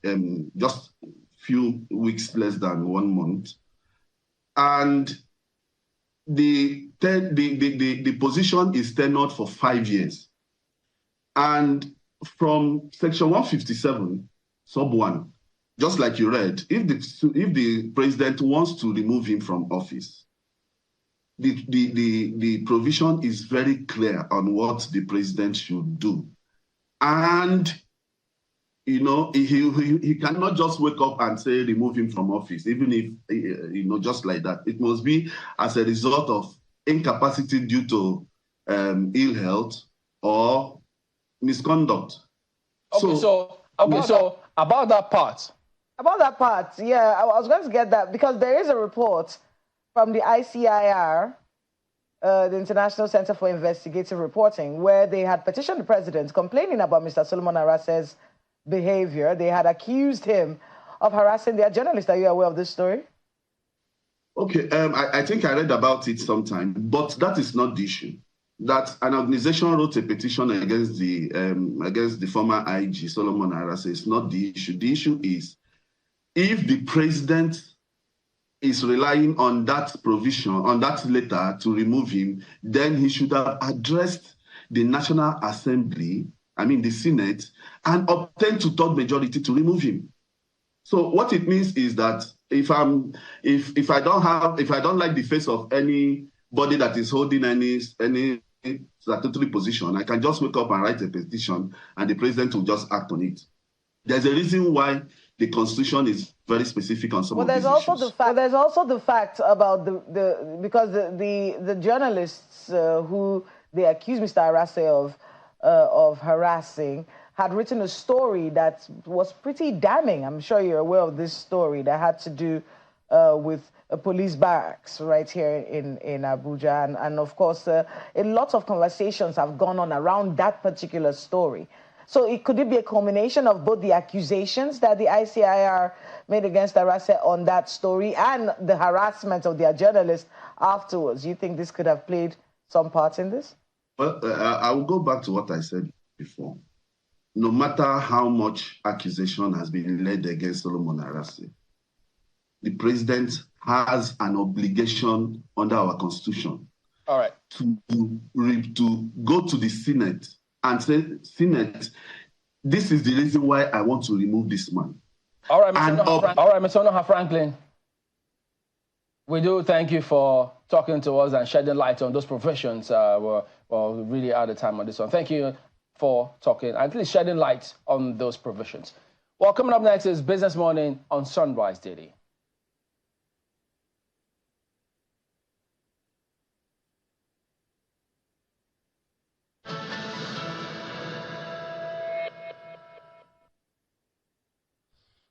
just few weeks less than 1 month. And the position is tenured for 5 years. And from Section 157, sub 1, just like you read, if the president wants to remove him from office, the provision is very clear on what the president should do. And you know, he cannot just wake up and say remove him from office, even if, you know, just like that. It must be as a result of incapacity due to ill health or misconduct. Okay, so about that part. About that part, yeah, I was going to get that because there is a report from the ICIR, the International Center for Investigative Reporting, where they had petitioned the president complaining about Mr. Solomon Arase's behavior. They had accused him of harassing their journalist. Are you aware of this story? Okay, I think I read about it sometime, but that is not the issue. That an organization wrote a petition against the former IG Solomon Arase is not the issue. The issue is if the president is relying on that provision, on that letter to remove him, then he should have addressed the National Assembly, I mean the Senate, and obtain 2/3 majority to remove him. So what it means is that if I don't like the face of anybody that is holding any statutory position, I can just wake up and write a petition, and the president will just act on it. There's a reason why the Constitution is very specific on some of these issues. There's also the fact about because the journalists who they accused Mr. Arase of harassing had written a story that was pretty damning. I'm sure you're aware of this story that had to do with a police barracks right here in Abuja. And of course, a lot of conversations have gone on around that particular story. So could it be a combination of both the accusations that the ICIR made against Arase on that story and the harassment of their journalists afterwards? Do you think this could have played some part in this? Well, I will go back to what I said before. No matter how much accusation has been laid against Solomon Arase, the president has an obligation under our Constitution to go to the Senate and say, Senate, this is the reason why I want to remove this man. All right, Mr. Onoha Franklin, we do thank you for talking to us and shedding light on those provisions. We're really out of time on this one. Thank you for talking and at least shedding light on those provisions. Well, coming up next is Business Morning on Sunrise Daily.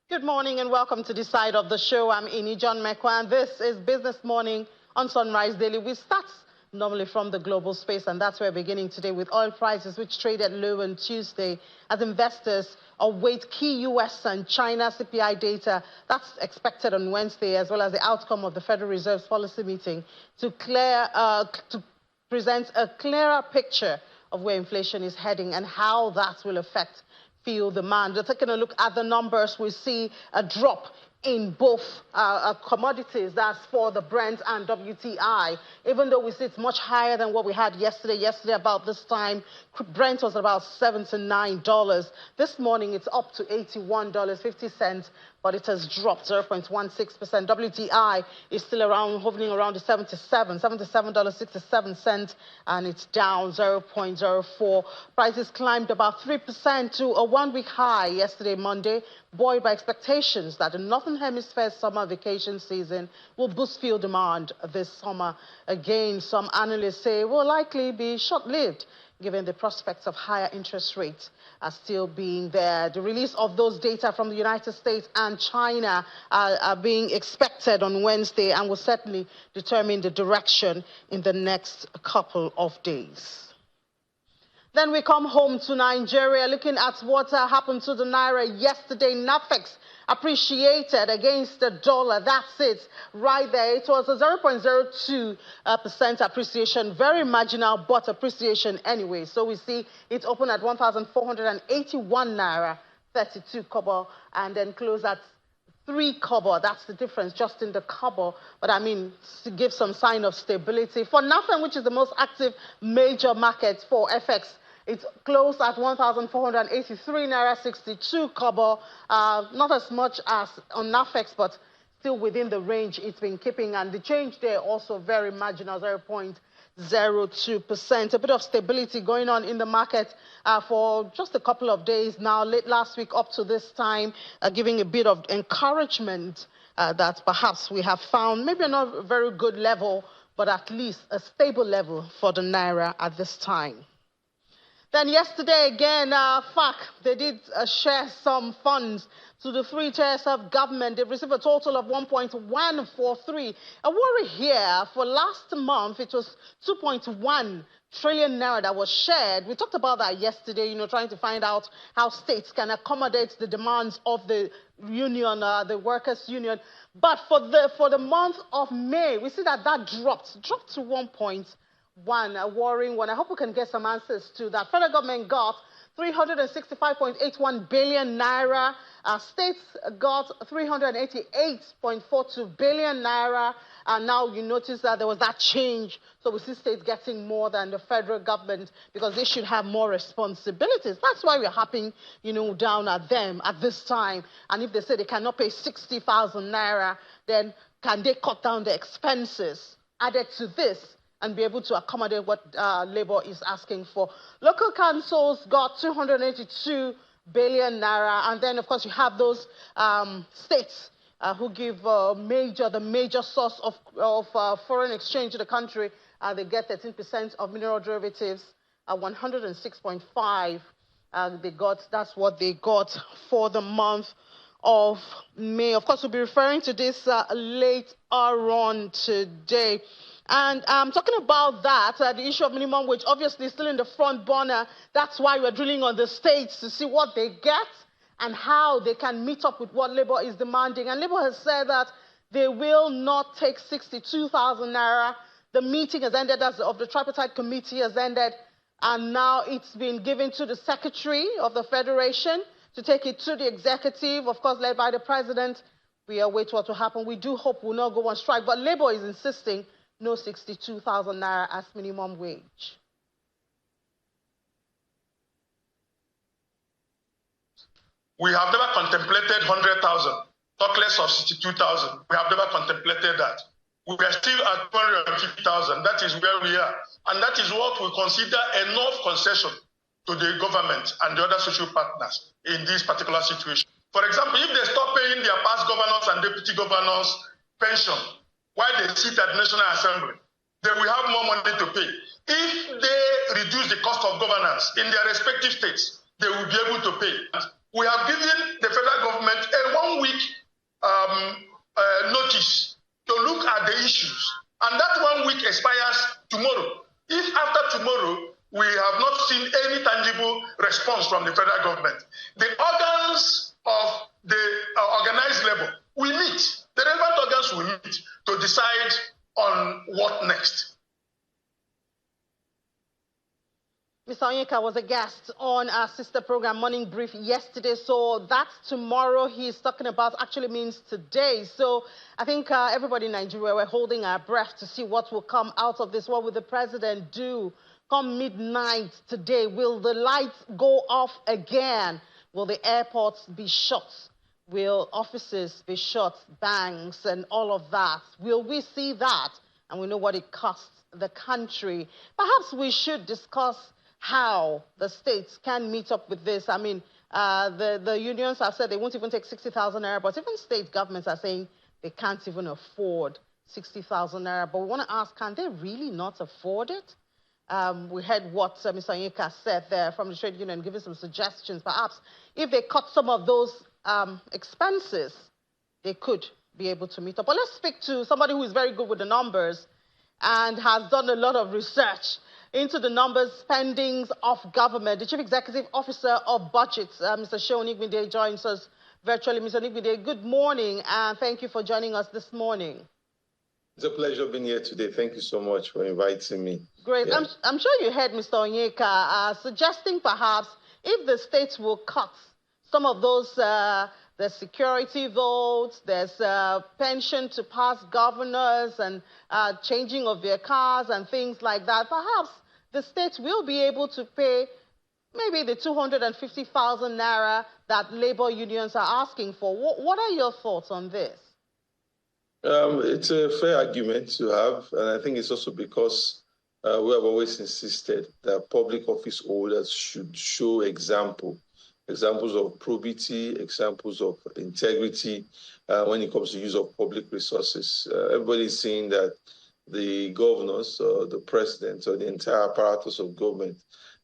Good morning and welcome to this side of the show. I'm Ini John Mekwa, and this is Business Morning on Sunrise Daily. We start normally from the global space, and that's where we're beginning today with oil prices, which traded low on Tuesday as investors await key U.S. and China CPI data that's expected on Wednesday, as well as the outcome of the Federal Reserve's policy meeting to present a clearer picture of where inflation is heading and how that will affect fuel demand. We're taking a look at the numbers. We see a drop in both commodities. That's for the Brent and WTI. Even though we see it's much higher than what we had yesterday. Yesterday, about this time, Brent was about $79. This morning, it's up to $81.50, but it has dropped 0.16%. WTI is still around, hovering around the $77.67, and it's down 0.04. Prices climbed about 3% to a one-week high yesterday, Monday, buoyed by expectations that the Northern Hemisphere summer vacation season will boost fuel demand this summer. Again, some analysts say will likely be short-lived, given the prospects of higher interest rates are still being there. The release of those data from the United States and China are being expected on Wednesday and will certainly determine the direction in the next couple of days. Then we come home to Nigeria, looking at what happened to the Naira yesterday. NAFEX appreciated against the dollar. That's it, right there. It was a 0.02% appreciation, very marginal, but appreciation anyway. So we see it open at 1,481 Naira, 32 kobo, and then close at 3 kobo. That's the difference just in the kobo. But I mean, to give some sign of stability. For NAFEM, which is the most active major market for FX, it's closed at 1,483 Naira, 62 kobo. Not as much as on NAFEX, but still within the range it's been keeping. And the change there also very marginal, 0.02%. A bit of stability going on in the market for just a couple of days now. Late last week up to this time, giving a bit of encouragement that perhaps we have found maybe not a very good level, but at least a stable level for the Naira at this time. Then yesterday again, FAC, they did share some funds to the 3 tiers of government. They received a total of 1.143. A worry here, for last month, it was 2.1 trillion Naira that was shared. We talked about that yesterday, trying to find out how states can accommodate the demands of the union, the workers' union. But for the month of May, we see that dropped to 1.1, a worrying one. I hope we can get some answers to that. Federal government got 365.81 billion Naira. States got 388.42 billion Naira. And now you notice that there was that change. So we see states getting more than the federal government because they should have more responsibilities. That's why we're harping, down at them at this time. And if they say they cannot pay 60,000 Naira, then can they cut down the expenses added to this and be able to accommodate what Labour is asking for? Local councils got 282 billion Naira. And then, of course, you have those states who give the major source of foreign exchange to the country. They get 13% of mineral derivatives, 106.5. That's what they got for the month of May. Of course, we'll be referring to this later on today. And talking about that, the issue of minimum wage, obviously still in the front burner. That's why we're drilling on the states to see what they get and how they can meet up with what Labour is demanding. And Labour has said that they will not take 62,000 Naira. The meeting has ended, of the tripartite committee has ended, and now it's been given to the Secretary of the Federation to take it to the executive, of course, led by the President. We await what will happen. We do hope we'll not go on strike, but Labour is insisting no 62,000 Naira as minimum wage. We have never contemplated 100,000, talk less of 62,000. We have never contemplated that. We are still at 250,000. That is where we are. And that is what we consider enough concession to the government and the other social partners in this particular situation. For example, if they stop paying their past governors and deputy governors pension while they sit at National Assembly, they will have more money to pay. If they reduce the cost of governance in their respective states, they will be able to pay. We have given the federal government a 1 week notice to look at the issues. And that 1 week expires tomorrow. If after tomorrow, we have not seen any tangible response from the federal government, the organs of the organized labor will meet. The relevant organs will meet to decide on what next. Mr. Onyeka was a guest on our sister program Morning Brief yesterday, so that's tomorrow. He's talking about actually means today. So I think everybody in Nigeria, we're holding our breath to see what will come out of this. What will the president do come midnight today? Will the lights go off again? Will the airports be shut? Will offices be shut, banks and all of that? Will we see that? And we know what it costs the country. Perhaps we should discuss how the states can meet up with this. I mean, the unions have said they won't even take 60,000 naira, but even state governments are saying they can't even afford 60,000 naira. But we want to ask, can they really not afford it? We heard what Mr. Onyeka said there from the trade union, giving some suggestions. Perhaps if they cut some of those expenses, they could be able to meet up. But let's speak to somebody who is very good with the numbers and has done a lot of research into the numbers, spendings of government. The Chief Executive Officer of Budgets, Mr. Seun Igbinde, joins us virtually. Mr. Igbinde, good morning, and thank you for joining us this morning. It's a pleasure being here today. Thank you so much for inviting me. Great. Yeah. I'm sure you heard Mr. Onyeka suggesting perhaps if the states will cut some of those, there's security votes, there's pension to past governors and changing of their cars and things like that. Perhaps the states will be able to pay maybe the 250,000 naira that labor unions are asking for. What are your thoughts on this? It's a fair argument to have, and I think it's also because we have always insisted that public office holders should show examples of probity, examples of integrity when it comes to use of public resources. Everybody's saying that the governors or the president or the entire apparatus of government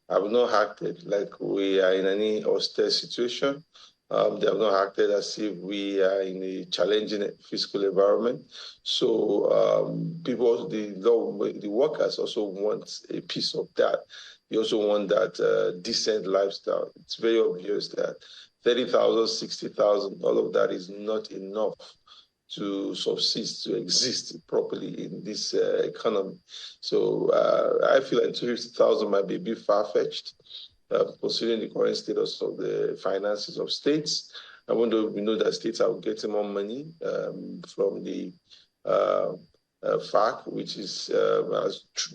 have not acted like we are in any austere situation. They have not acted as if we are in a challenging fiscal environment. So people, the workers also want a piece of that. They also want that decent lifestyle. It's very obvious that 30,000, 60,000, all of that is not enough to subsist, to exist properly in this economy. So I feel like 250,000 might be a bit far-fetched, considering the current status of the finances of states. Even though we know that states are getting more money from the FAC, which has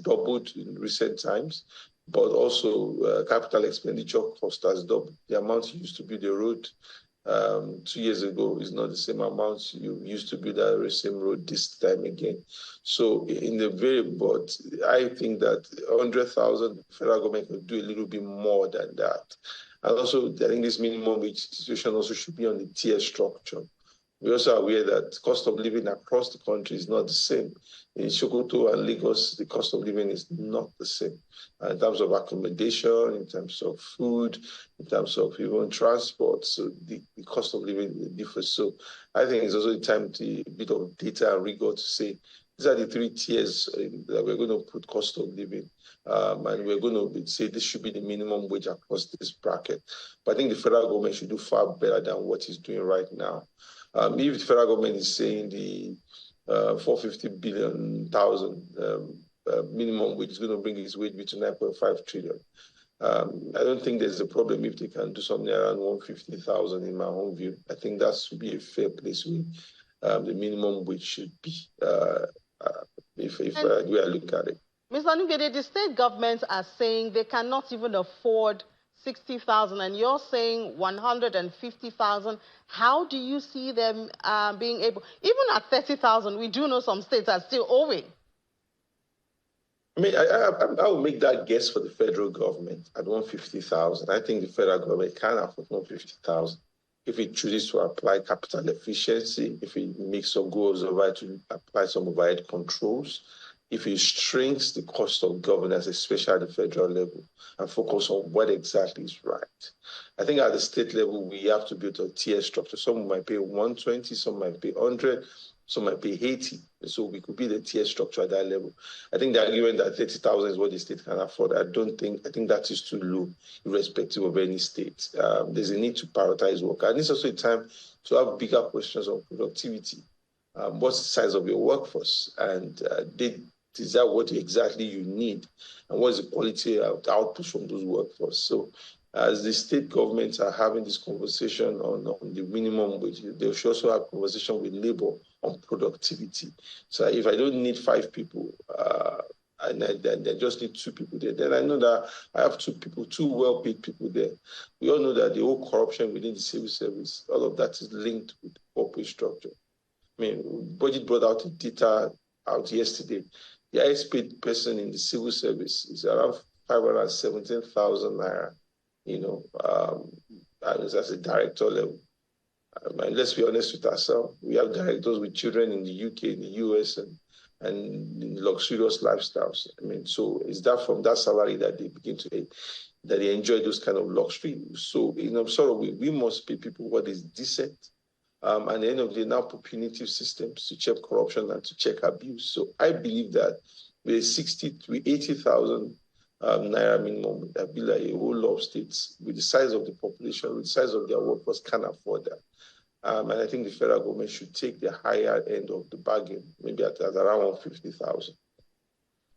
doubled in recent times, but also capital expenditure cost has doubled. The amount you used to build the road 2 years ago is not the same amount you used to build that same road this time again. So but I think that 100,000 federal government could do a little bit more than that. And also, I think this minimum wage situation also should be on the tier structure. We're also aware that cost of living across the country is not the same. In Sokoto and Lagos, the cost of living is not the same. In terms of accommodation, in terms of food, in terms of even transport, so the cost of living differs. So I think it's also the time to a bit of data and rigor to say, these are the 3 tiers that we're going to put cost of living. And we're going to say this should be the minimum wage across this bracket. But I think the federal government should do far better than what it's doing right now. If the federal government is saying the 450 billion minimum wage is going to bring its wage to 9.5 trillion, I don't think there's a problem if they can do something around 150,000 in my own view. I think that should be a fair place where the minimum wage should be, if we look at it. Mr. Igbinde, the state governments are saying they cannot even afford 60,000, and you're saying 150,000. How do you see them being able, even at 30,000, we do know some states are still owing? I mean, I would make that guess for the federal government at 150,000. I think the federal government can afford 150,000 if it chooses to apply capital efficiency, if it makes some goals over to apply some overhead controls, if it shrinks the cost of governance, especially at the federal level, and focus on what exactly is right. I think at the state level, we have to build a tier structure. Some might pay 120, some might pay 100, some might pay 80. So we could build a tier structure at that level. I think the argument that 30,000 is what the state can afford, I think that is too low, irrespective of any state. There's a need to prioritize work. And it's also a time to have bigger questions on productivity. What's the size of your workforce? And is that what exactly you need? And what is the quality of the output from those workforce? So as the state governments are having this conversation on the minimum wage, they should also have conversation with labor on productivity. So if I don't need 5 people, and I just need 2 people there, then I know that I have 2 people, 2 well-paid people there. We all know that the whole corruption within the civil service, all of that is linked with corporate structure. I mean, Budget brought out the data out yesterday. The highest paid person in the civil service is around 517,000 naira, and that's a director level. And let's be honest with ourselves. We have directors with children in the UK, in the US, and in luxurious lifestyles. I mean, so is that from that salary that they begin to that they enjoy those kind of luxury? So in some sort of way, we must pay people what is decent. And at the end of the day, now put punitive systems to check corruption and to check abuse. So I believe that with 60 to 80,000 naira minimum, that be like a whole lot of states with the size of the population, with the size of their workforce, can afford that. And I think the federal government should take the higher end of the bargain, maybe at around 150,000.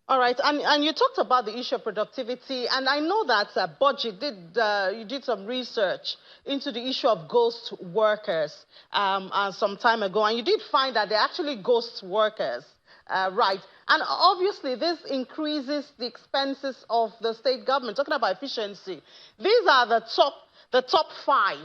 All right, and you talked about the issue of productivity, and I know that Budget you did some research into the issue of ghost workers some time ago, and you did find that they're actually ghost workers, right? And obviously, this increases the expenses of the state government. Talking about efficiency, these are the top 5.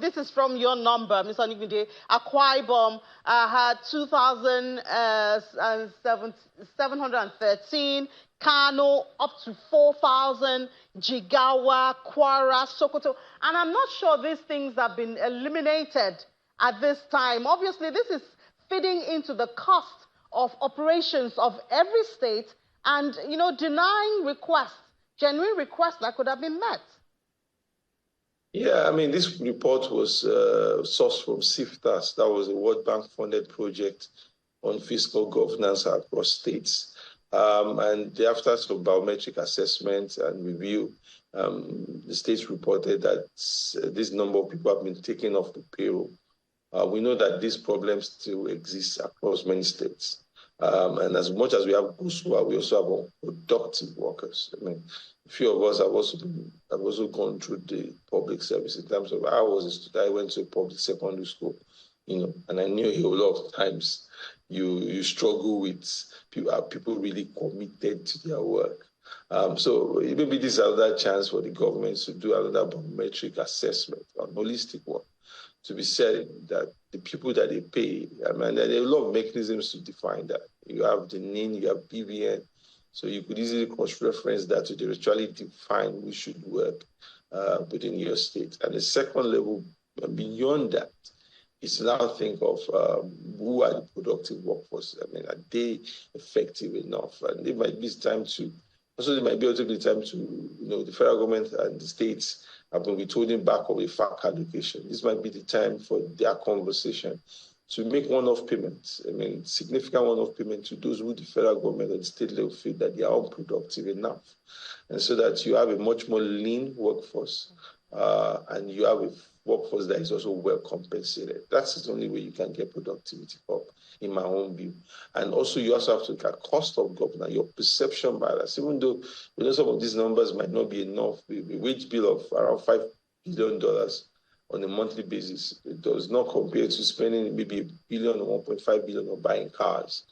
This is from your number, Mr. Onigmide. Akwa Ibom had 2,713. Kano up to 4,000. Jigawa, Kwara, Sokoto. And I'm not sure these things have been eliminated at this time. Obviously, this is feeding into the cost of operations of every state and, denying requests, genuine requests that could have been met. Yeah, I mean, this report was sourced from CIFTAS. That was a World Bank-funded project on fiscal governance across states. And after some biometric assessment and review, the states reported that this number of people have been taken off the payroll. We know that this problem still exists across many states. And as much as we have ghost workers, we also have unproductive workers. I mean, a few of us have also gone through the public service in terms of I went to a public secondary school, and I knew a lot of times you struggle with people really committed to their work. So maybe this is another chance for the government to do another biometric assessment on holistic work, to be said that the people that they pay, I mean, there are a lot of mechanisms to define that. You have the NIN, you have BVN, so you could easily cross-reference that to actually define who should work within your state. And the second level, beyond that, is to now think of who are the productive workforce. I mean, are they effective enough? And it might be time to, there might be ultimately time to, the federal government and the states have been withholding back of a FAC allocation. This might be the time for their conversation to make one-off payments. I mean, significant one-off payment to those who the federal government and the state level feel that they are unproductive enough. And so that you have a much more lean workforce and you have a workforce that is also well compensated. That's the only way you can get productivity up, in my own view. And also, you also have to look at cost of governance, your perception bias. Even though some of these numbers might not be enough, a wage bill of around $5 billion on a monthly basis, it does not compare to spending maybe $1 billion or $1.5 billion on buying cars.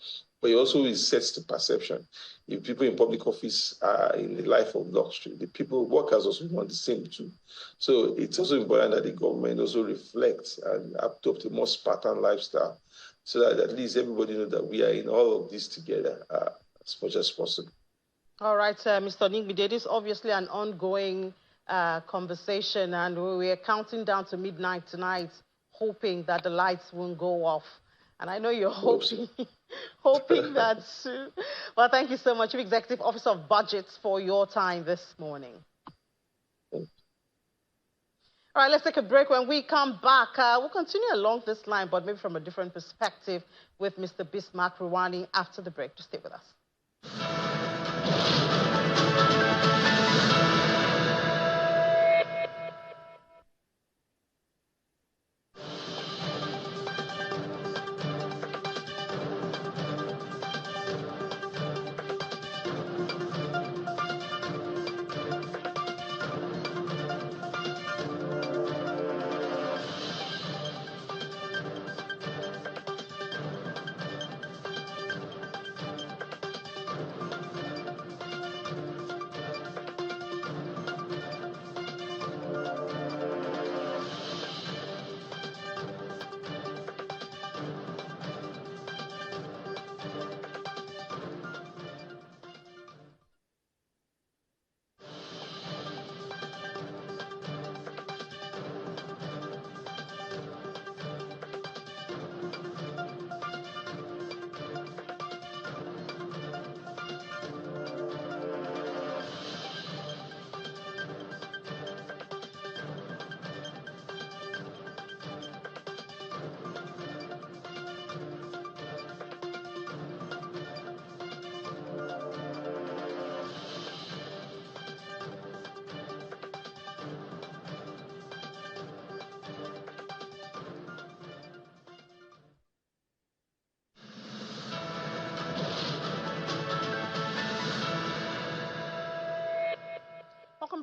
But it also sets the perception. If people in public office are in the life of luxury, workers also want the same too. So it's also important that the government also reflects and adopt a more Spartan lifestyle so that at least everybody knows that we are in all of this together as much as possible. All right, Mr. Onigmide, this is obviously an ongoing conversation, and we are counting down to midnight tonight, hoping that the lights won't go off. And I know you're hoping that soon. Well, thank you so much, Chief Executive Officer of Budgets, for your time this morning. All right, let's take a break. When we come back, we'll continue along this line, but maybe from a different perspective with Mr. Bismarck Rwani after the break. Just stay with us.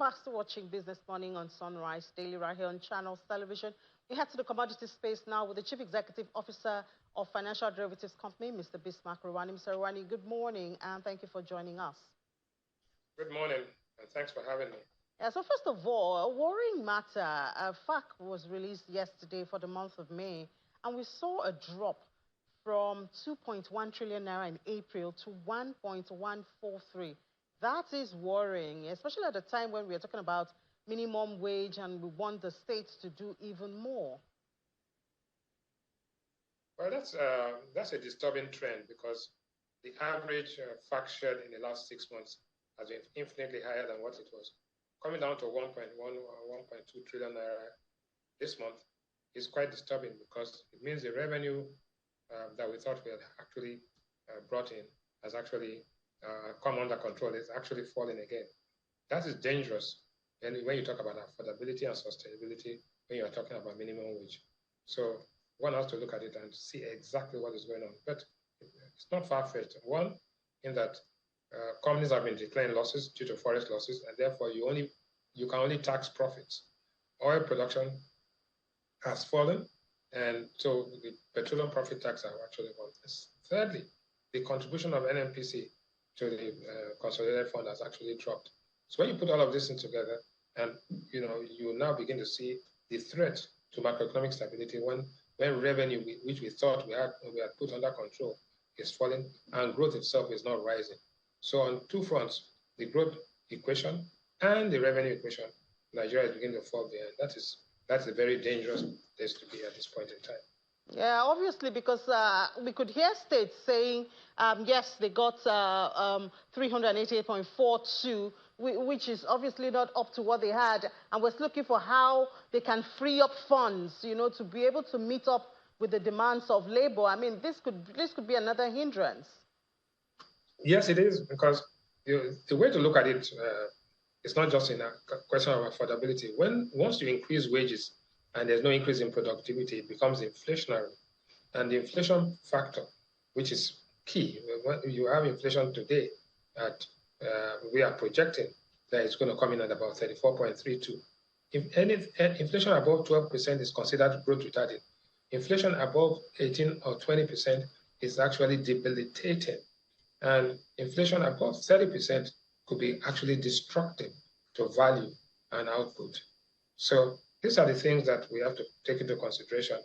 back to watching Business Morning on Sunrise Daily right here on Channels Television. We head to the commodity space now with the Chief Executive Officer of Financial Derivatives Company, Mr. Bismarck Rwani. Mr. Rwani, good morning, and thank you for joining us. Good morning, and thanks for having me. Yeah, so first of all, a worrying matter. FAC was released yesterday for the month of May, and we saw a drop from 2.1 trillion naira in April to 1.143. That is worrying, especially at a time when we are talking about minimum wage and we want the states to do even more. Well, that's a disturbing trend because the average FAC share in the last 6 months has been infinitely higher than what it was. Coming down to 1.1 or 1.2 trillion naira this month is quite disturbing because it means the revenue that we thought we had actually brought in has actually come under control. It's actually falling again. That is dangerous when you talk about affordability and sustainability, when you are talking about minimum wage. So one has to look at it and see exactly what is going on. But it's not far-fetched. One, in that companies have been declaring losses due to forex losses, and therefore you can only tax profits. Oil production has fallen, and so the petroleum profit tax have actually gone. Thirdly, the contribution of NNPC to the consolidated fund has actually dropped. So when you put all of this in together, and you now begin to see the threat to macroeconomic stability when revenue, which we thought we had put under control, is falling, and growth itself is not rising. So on two fronts, the growth equation and the revenue equation, Nigeria is beginning to fall behind. That's a very dangerous place to be at this point in time. Yeah, obviously, because we could hear states saying, yes, they got 388.42, which is obviously not up to what they had, and we're looking for how they can free up funds, to be able to meet up with the demands of labor. I mean, this could be another hindrance. Yes, it is, because the way to look at it is not just in a question of affordability. Once you increase wages and there's no increase in productivity, it becomes inflationary. And the inflation factor, which is key, when you have inflation today we are projecting that it's going to come in at about 34.32. If inflation above 12% is considered growth retarding, inflation above 18 or 20% is actually debilitating. And inflation above 30% could be actually destructive to value and output. So these are the things that we have to take into consideration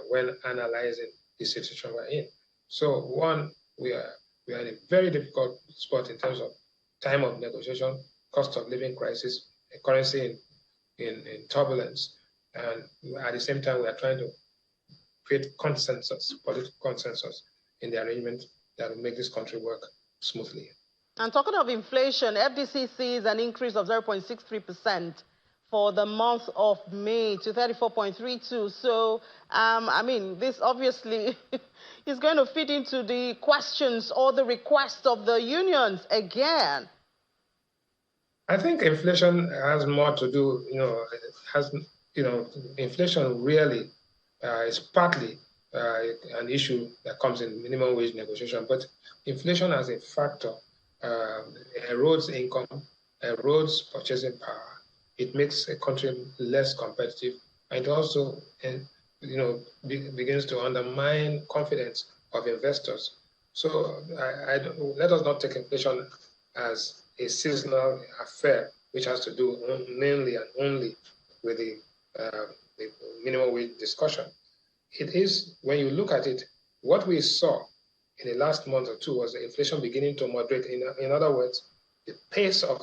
when analyzing the situation we're in. So one, we are in a very difficult spot in terms of time of negotiation, cost of living crisis, a currency in turbulence, and at the same time we are trying to create consensus, political consensus in the arrangement that will make this country work smoothly. And talking of inflation, FDC sees an increase of 0.63% for the month of May to 34.32. So, I mean, this obviously is going to fit into the questions or the requests of the unions again. I think inflation has more to do, inflation really is partly an issue that comes in minimum wage negotiation, but inflation as a factor erodes income, erodes purchasing power. It makes a country less competitive, and it also, begins to undermine confidence of investors. So let us not take inflation as a seasonal affair, which has to do mainly and only with the minimum wage discussion. It is, when you look at it, what we saw in the last month or two was the inflation beginning to moderate. In other words, the pace of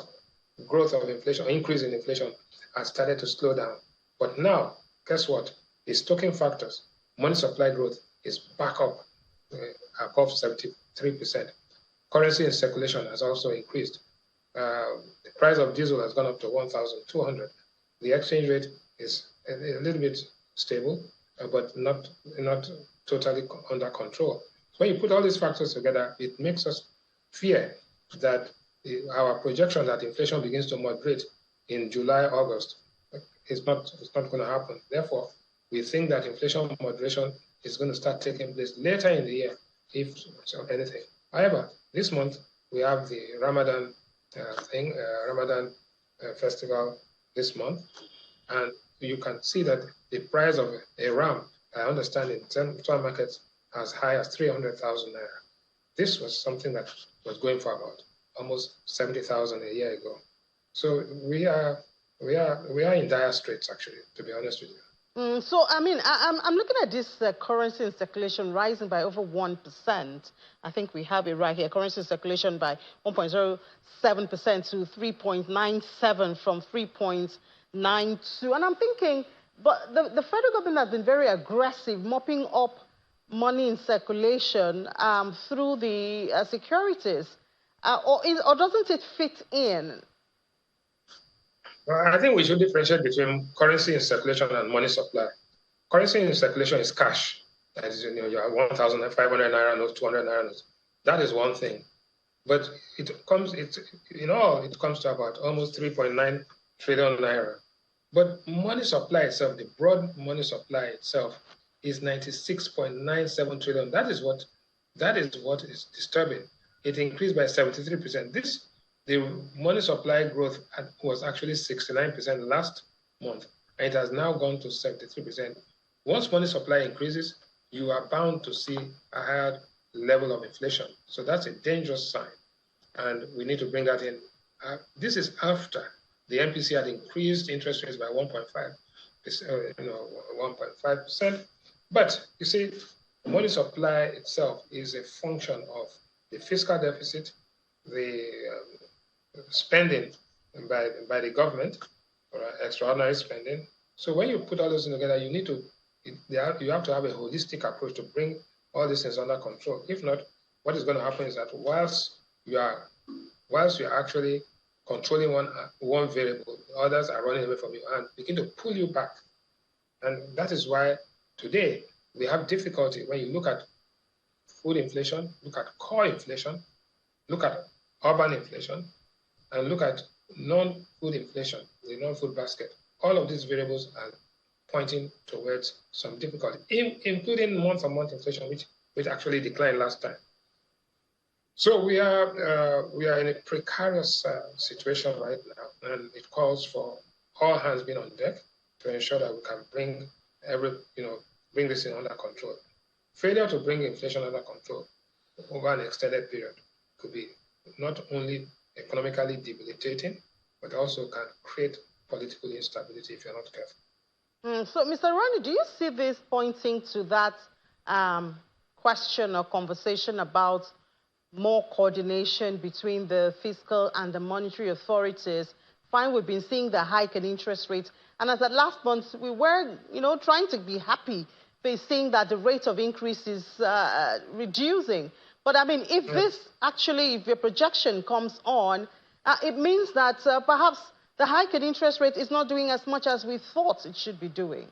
growth of inflation, increase in inflation, has started to slow down. But now, guess what? The stoking factors, money supply growth is back up above 73%. Currency in circulation has also increased. The price of diesel has gone up to 1,200. The exchange rate is a little bit stable, but not totally under control. So when you put all these factors together, it makes us fear that our projection that inflation begins to moderate in July, August is not going to happen. Therefore, we think that inflation moderation is going to start taking place later in the year, if anything. However, this month we have the Ramadan festival this month, and you can see that the price of a ram, I understand in some markets, as high as 300,000 naira. This was something that was going for about almost 70,000 a year ago. So we are in dire straits, actually, to be honest with you. So, I mean, I'm looking at this currency in circulation rising by over 1%. I think we have it right here. Currency in circulation by 1.07% to 3.97 from 3.92. And I'm thinking, but the federal government has been very aggressive, mopping up money in circulation through the securities. Or doesn't it fit in? Well, I think we should differentiate between currency in circulation and money supply. Currency in circulation is cash. That is, you have 1,500 naira notes, 200 naira notes. That is one thing. But it comes to about almost 3.9 trillion naira. But money supply itself, the broad money supply itself, is 96.97 trillion. That is what is disturbing. It increased by 73%. The money supply growth was actually 69% last month, and it has now gone to 73%. Once money supply increases, you are bound to see a higher level of inflation. So that's a dangerous sign, and we need to bring that in. This is after the MPC had increased interest rates by 1.5%. But you see, money supply itself is a function of the fiscal deficit, the spending by the government, or extraordinary spending. So when you put all those together, you have to have a holistic approach to bring all these things under control. If not, what is going to happen is that whilst you are actually controlling one variable, others are running away from you and begin to pull you back. And that is why today we have difficulty when you look at food inflation, look at core inflation, look at urban inflation, and look at non-food inflation, the non-food basket. All of these variables are pointing towards some difficulty, including month-on-month inflation, which actually declined last time. So we are in a precarious situation right now, and it calls for all hands being on deck to ensure that we can bring this thing under control. Failure to bring inflation under control over an extended period could be not only economically debilitating, but also can create political instability if you're not careful. So, Mr. Rani, do you see this pointing to that question or conversation about more coordination between the fiscal and the monetary authorities? Fine, we've been seeing the hike in interest rates, and as at last month, we were, trying to be happy by seeing that the rate of increase is reducing. But I mean, if your projection comes on, it means that perhaps the hike in interest rate is not doing as much as we thought it should be doing.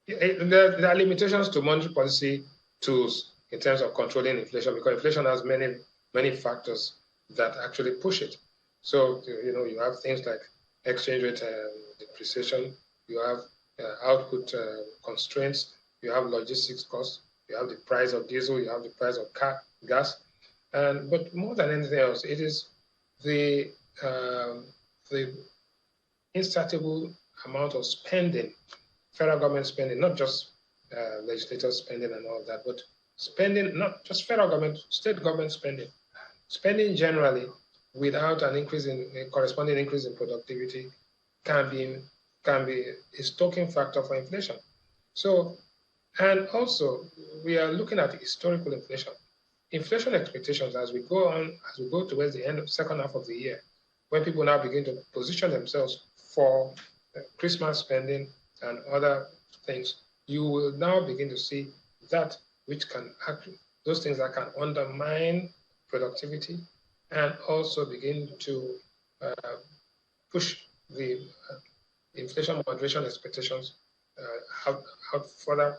There are limitations to monetary policy tools in terms of controlling inflation, because inflation has many factors that actually push it. So, you have things like exchange rate depreciation, you have output constraints, you have logistics costs, you have the price of diesel, you have the price of gas, but more than anything else, it is the insatiable amount of spending, federal government spending, not just legislators spending and all that, but spending, not just federal government, state government spending generally without a corresponding increase in productivity can be a stoking factor for inflation. So, and also we are looking at historical inflation. Inflation expectations as we go towards the end of second half of the year, when people now begin to position themselves for Christmas spending and other things, you will now begin to see that those things that can undermine productivity and also begin to push the inflation moderation expectations further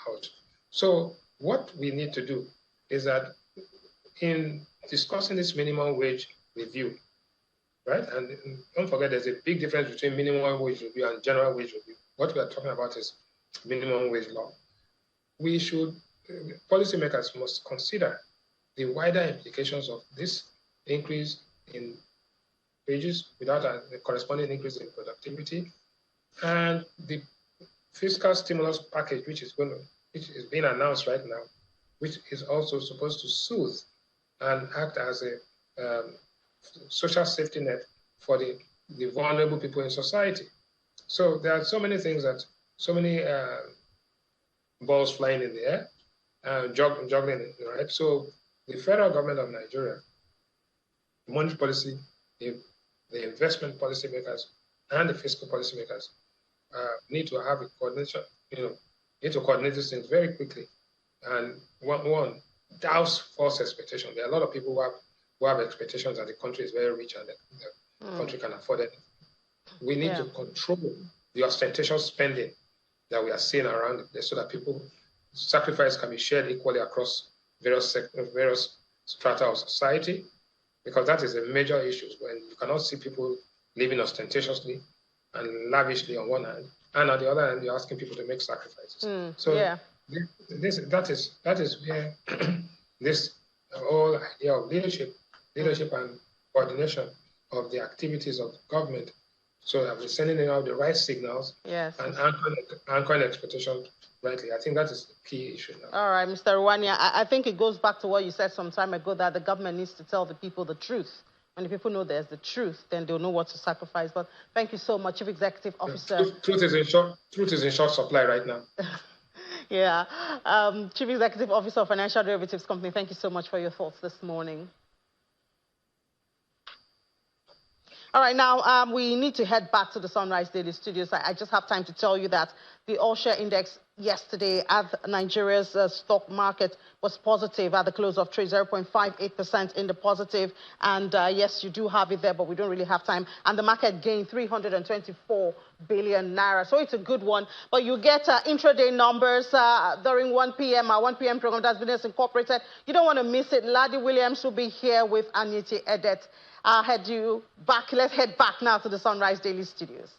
out. So what we need to do is that in discussing this minimum wage review, right? And don't forget, there's a big difference between minimum wage review and general wage review. What we are talking about is minimum wage law. Policymakers must consider the wider implications of this increase in wages without a corresponding increase in productivity, and the fiscal stimulus package, which is being announced right now, which is also supposed to soothe and act as a social safety net for the vulnerable people in society. So there are so many things so many balls flying in the air, juggling, right? So the federal government of Nigeria, the monetary policy, the investment policymakers, and the fiscal policymakers need to have a coordination, need to coordinate these things very quickly. And one, douse false expectation. There are a lot of people who have expectations that the country is very rich and the country can afford it. We need to control the ostentatious spending that we are seeing around so that sacrifice can be shared equally across various strata of society, because that is a major issue when you cannot see people living ostentatiously and lavishly on one hand, and on the other hand, you're asking people to make sacrifices. That is where this whole idea of leadership and coordination of the activities of government, so that we're sending out the right signals and anchoring expectations rightly. I think that is the key issue now. All right, Mr. Rwanya, I think it goes back to what you said some time ago, that the government needs to tell the people the truth. When the people know there's the truth, then they'll know what to sacrifice. But thank you so much, Chief Executive Officer. Truth is in short supply right now. Chief Executive Officer of Financial Derivatives Company, thank you so much for your thoughts this morning. All right, now we need to head back to the Sunrise Daily Studios. I just have time to tell you that the all-share index yesterday at Nigeria's stock market was positive at the close of trade, 0.58% in the positive. And yes, you do have it there, but we don't really have time. And the market gained 324 billion naira. So it's a good one. But you get intraday numbers during 1 p.m. Our 1 p.m. program, that's Business Incorporated. You don't want to miss it. Ladi Williams will be here with Aniti Edet. Let's head back now to the Sunrise Daily Studios.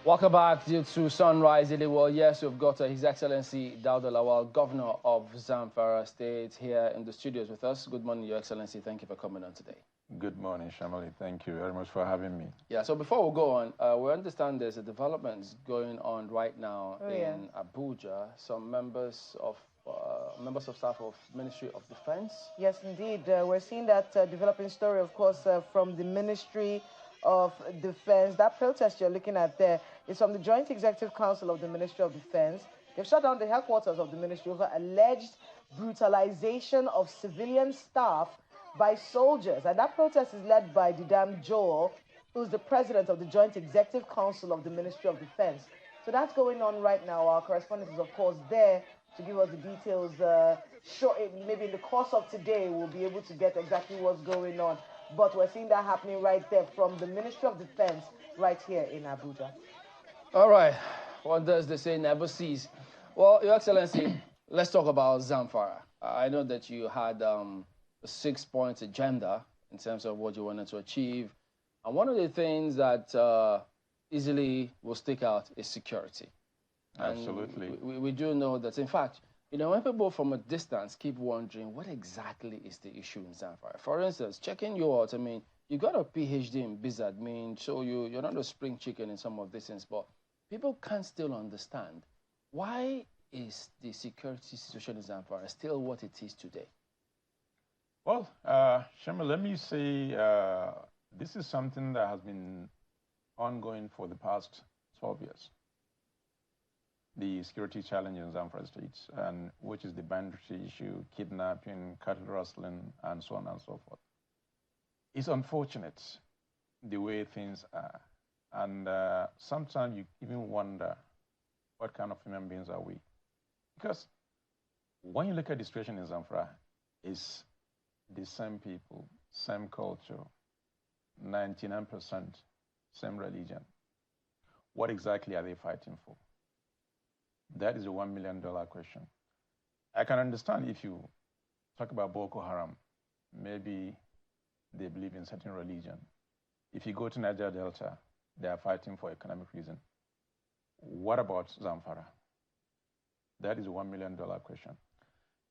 Welcome back to Sunrise Daily. Well, yes, we've got His Excellency Dauda Lawal, Governor of Zamfara State, here in the studios with us. Good morning, Your Excellency. Thank you for coming on today. Good morning, Shamali. Thank you very much for having me. Yeah, so before we go on, we understand there's a development going on right now in Abuja. Some members of staff of Ministry of Defense. Yes, indeed. We're seeing that developing story, of course, from the Ministry of Defense. That protest you're looking at there is from the Joint Executive Council of the Ministry of Defense. They've shut down the headquarters of the ministry over alleged brutalization of civilian staff by soldiers. And that protest is led by Didam Joel, who's the president of the Joint Executive Council of the Ministry of Defense. So that's going on right now. Our correspondent is, of course, there to give us the details. Maybe in the course of today, we'll be able to get exactly what's going on. But we're seeing that happening right there from the Ministry of Defense right here in Abuja. All right. What does they say never cease? Well, Your Excellency, let's talk about Zamfara. I know that you had a 6-point agenda in terms of what you wanted to achieve. And one of the things that easily will stick out is security. Absolutely. We do know that, in fact, you know, when people from a distance keep wondering what exactly is the issue in Zamfara. For instance, checking you out, I mean, you got a PhD in biz admin, so you're not a spring chicken in some of these things, but people can't still understand why is the security situation in Zamfara still what it is today? Well, Shema, let me say this is something that has been ongoing for the past 12 years. The security challenge in Zamfara State, and which is the banditry issue, kidnapping, cattle rustling, and so on and so forth. It's unfortunate the way things are. And sometimes you even wonder, what kind of human beings are we? Because when you look at the situation in Zamfara, it's the same people, same culture, 99% same religion. What exactly are they fighting for? That is a $1 million question. I can understand if you talk about Boko Haram, maybe they believe in certain religion. If you go to Niger Delta, they are fighting for economic reason. What about Zamfara? That is a $1 million question.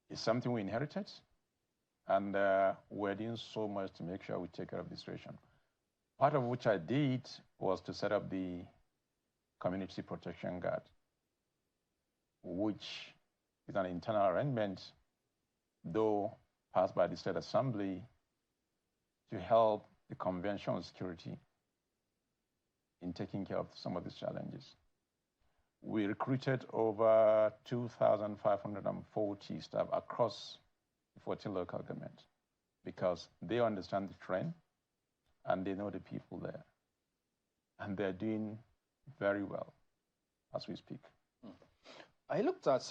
It's something we inherited, and we're doing so much to make sure we take care of the situation. Part of which I did was to set up the Community Protection Guard, which is an internal arrangement, though passed by the State Assembly, to help the conventional security in taking care of some of these challenges. We recruited over 2,540 staff across 14 local governments because they understand the trend and they know the people there. And they're doing very well as we speak. I looked at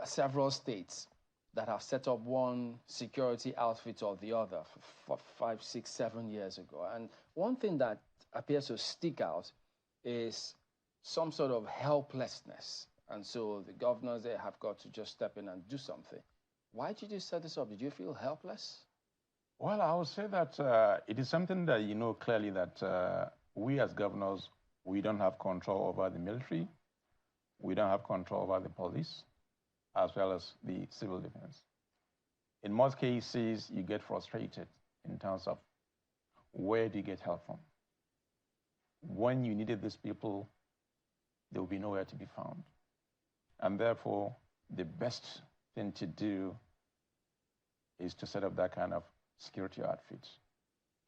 several states that have set up one security outfit or the other for 5, 6, 7 years ago. And one thing that appears to stick out is some sort of helplessness. And so the governors, they have got to just step in and do something. Why did you set this up? Did you feel helpless? Well, I would say that it is something that you know clearly that we as governors, we don't have control over the military. We don't have control over the police, as well as the civil defense. In most cases, you get frustrated in terms of where do you get help from? When you needed these people, they will be nowhere to be found. And therefore, the best thing to do is to set up that kind of security outfit.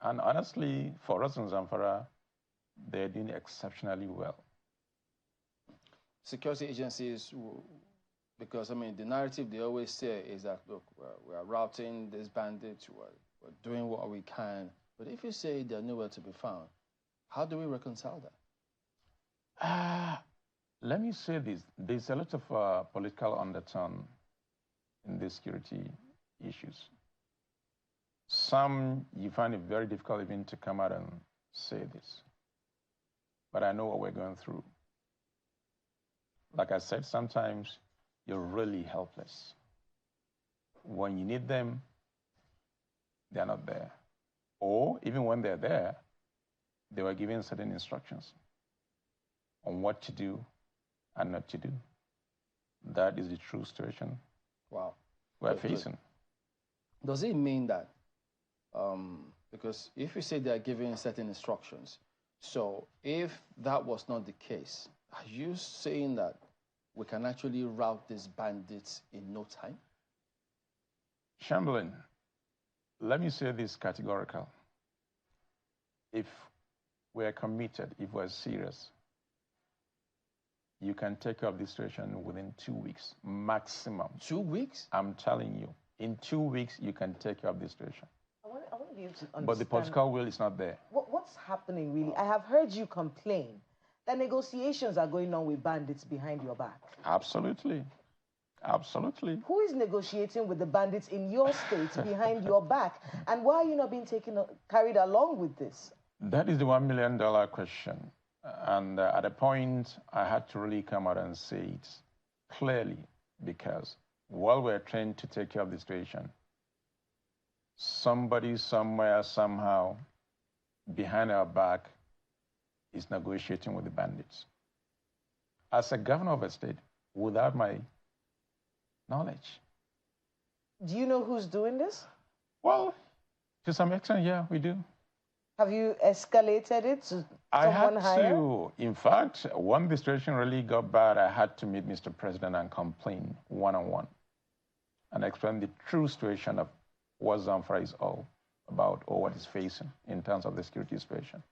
And honestly, for us in Zamfara, they're doing exceptionally well. Security agencies, because I mean, the narrative they always say is that, look, we're routing these bandits, we're doing what we can. But if you say they're nowhere to be found, how do we reconcile that? Let me say this. There's a lot of political undertone in these security issues. Some, you find it very difficult even to come out and say this. But I know what we're going through. Like I said, sometimes you're really helpless. When you need them, they're not there. Or even when they're there, they were given certain instructions on what to do and not to do. That is the true situation we're facing. Does it mean that, because if you say they're giving certain instructions, so if that was not the case, are you saying that we can actually rout these bandits in no time? Chamberlain, let me say this categorical. If we're committed, if we're serious, you can take care of this situation within 2 weeks, maximum. 2 weeks? I'm telling you, in 2 weeks, you can take care of this situation. I want to be able to understand. But the political will is not there. What's happening, really? I have heard you complain that negotiations are going on with bandits behind your back. Absolutely. Absolutely. Who is negotiating with the bandits in your state behind your back? And why are you not being carried along with this? That is the $1 million question. And at a point, I had to really come out and say it clearly, because while we're trying to take care of the situation, somebody, somewhere, somehow, behind our back is negotiating with the bandits. As a governor of a state, without my knowledge. Do you know who's doing this? Well, to some extent, yeah, we do. Have you escalated it to someone higher? In fact, when the situation really got bad, I had to meet Mr. President and complain one-on-one and explain the true situation of what Zamfara is all about or what it's facing in terms of the security situation.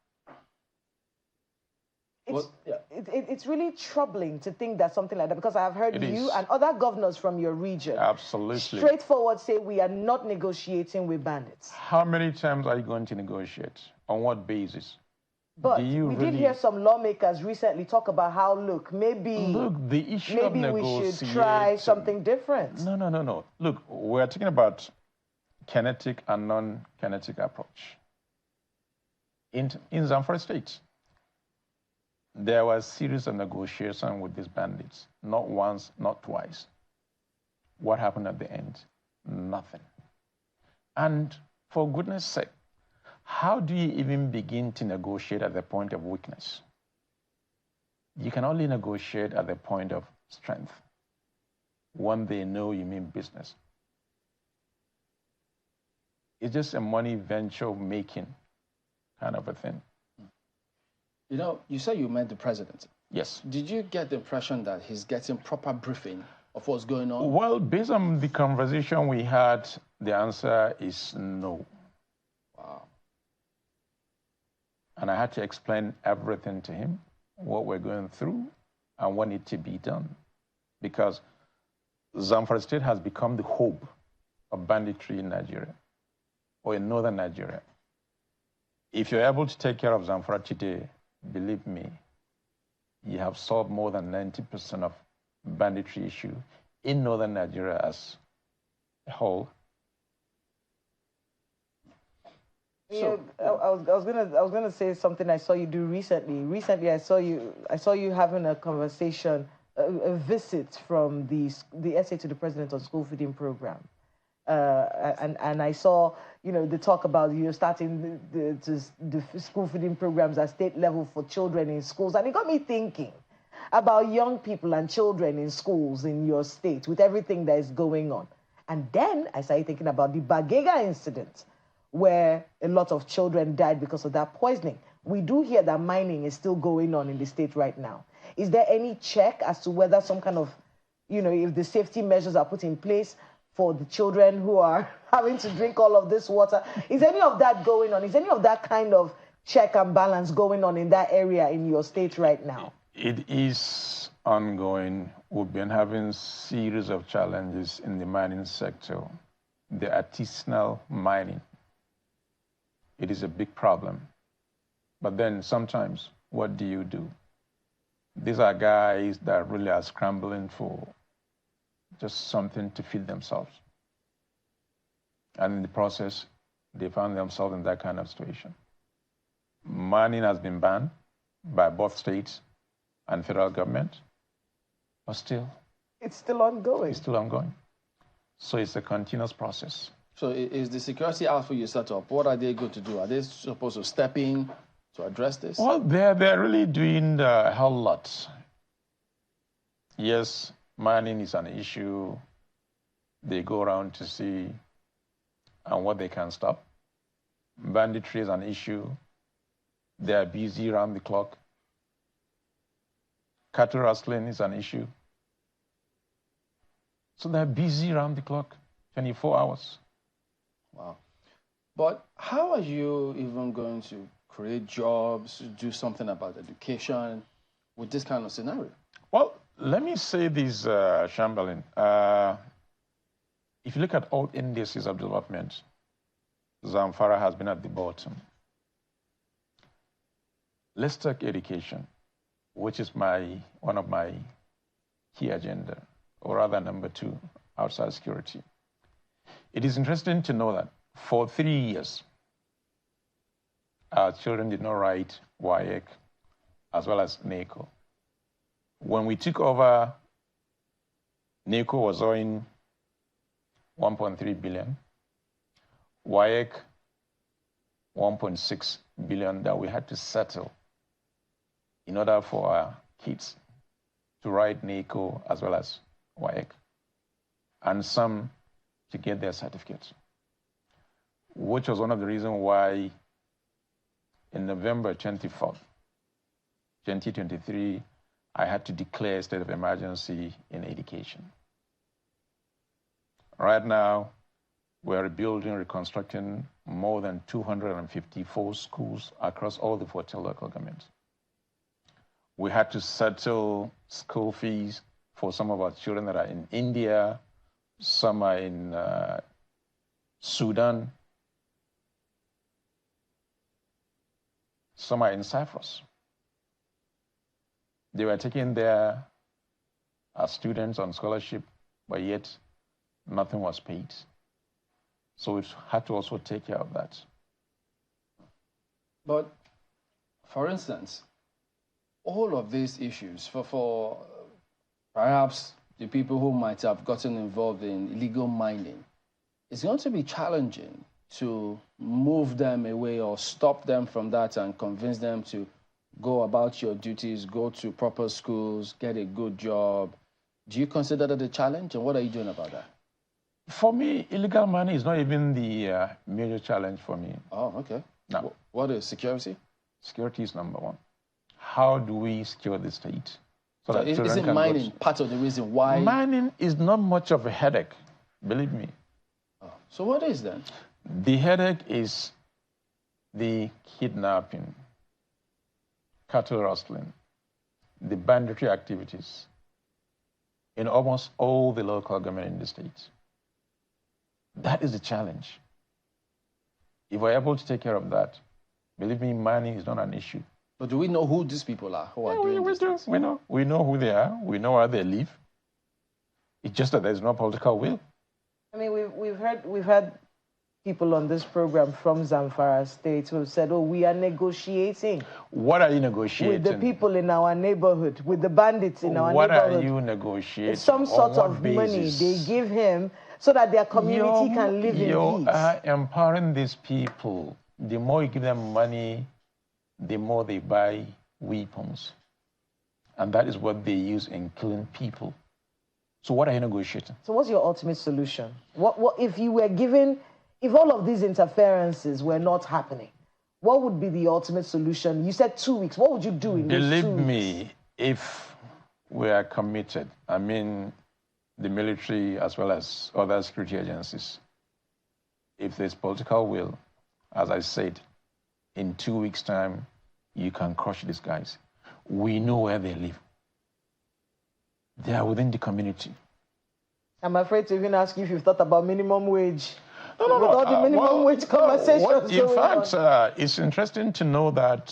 It's really troubling to think that something like that, because I have heard you and other governors from your region straightforward say we are not negotiating with bandits. How many times are you going to negotiate? On what basis? But we did hear some lawmakers recently talk about how, maybe the issue of we should try something different. No. Look, we're talking about kinetic and non-kinetic approach. In Zamfara State, there was a series of negotiations with these bandits. Not once, not twice. What happened at the end? Nothing. And for goodness sake, how do you even begin to negotiate at the point of weakness? You can only negotiate at the point of strength, when they know you mean business. It's just a money venture making kind of a thing. You know, you said you met the president. Yes. Did you get the impression that he's getting proper briefing of what's going on? Well, based on the conversation we had, the answer is no. Wow. And I had to explain everything to him, what we're going through and what needs to be done. Because Zamfara State has become the hub of banditry in Nigeria, or in northern Nigeria. If you're able to take care of Zamfara today, believe me, you have solved more than 90% of banditry issue in northern Nigeria as a whole. So, I was gonna say something I saw you do recently. Recently, I saw you having a conversation, a visit from the essay to the president on school feeding program, and I saw the talk about starting the school feeding programs at state level for children in schools, and it got me thinking about young people and children in schools in your state with everything that is going on. And then I started thinking about the Bagega incident, where a lot of children died because of that poisoning. We do hear that mining is still going on in the state right now. Is there any check as to whether some kind of, if the safety measures are put in place for the children who are having to drink all of this water? Is any of that going on? Is any of that kind of check and balance going on in that area in your state right now? It is ongoing. We've been having series of challenges in the mining sector, the artisanal mining. It is a big problem. But then sometimes, what do? These are guys that really are scrambling for just something to feed themselves. And in the process, they found themselves in that kind of situation. Mining has been banned by both states and federal government, but still. It's still ongoing. It's still ongoing. So it's a continuous process. So is the security outfit you set up, what are they going to do? Are they supposed to step in to address this? Well, they're really doing a whole lot. Yes, mining is an issue. They go around to see what they can stop. Banditry is an issue. They are busy around the clock. Cattle rustling is an issue. So they're busy around the clock, 24 hours. Wow. But how are you even going to create jobs, do something about education with this kind of scenario? Well, let me say this, Chamberlain. If you look at all indices of development, Zamfara has been at the bottom. Let's take education, which is one of my key agenda, or rather number 2, outside security. It is interesting to know that for 3 years, our children did not write WAEC as well as NACO. When we took over, NACO was owing 1.3 billion, WAEC 1.6 billion that we had to settle in order for our kids to write NACO as well as WAEC, and some to get their certificates, which was one of the reasons why in November 24th, 2023, I had to declare a state of emergency in education. Right now, we're rebuilding, reconstructing more than 254 schools across all the 14 local governments. We had to settle school fees for some of our children that are in India, some are in Sudan. Some are in Cyprus. They were taken there as students on scholarship, but yet nothing was paid. So we had to also take care of that. But, for instance, all of these issues, for perhaps the people who might have gotten involved in illegal mining, it's going to be challenging to move them away or stop them from that and convince them to go about your duties, go to proper schools, get a good job. Do you consider that a challenge, and what are you doing about that? For me, illegal mining is not even the major challenge for me. Oh, okay. No. What is security? Security is number one. How do we secure the state? So isn't mining part of the reason why? Mining is not much of a headache, believe me. Oh. So what is then? The headache is the kidnapping, cattle rustling, the banditry activities in almost all the local government in the state. That is the challenge. If we're able to take care of that, believe me, mining is not an issue. But do we know who these people are who are doing we these do. things? We know. We know who they are. We know where they live. It's just that there's no political will. I mean, we've had people on this program from Zamfara State who have said, "Oh, we are negotiating." What are you negotiating? With the people in our neighborhood, with the bandits in our what neighborhood. What are you negotiating? It's some sort of basis? money they give him so that their community can live in peace. You are empowering these people. The more you give them money, the more they buy weapons. And that is what they use in killing people. So what are you negotiating? So what's your ultimate solution? What if you were given, if all of these interferences were not happening, what would be the ultimate solution? You said 2 weeks. What would you do in those 2 weeks? Believe me, if we are committed, I mean the military as well as other security agencies, if there's political will, as I said, in 2 weeks' time, you can crush these guys. We know where they live. They are within the community. I'm afraid to even ask you if you've thought about minimum wage. No. With all the minimum wage conversations in fact, it's interesting to know that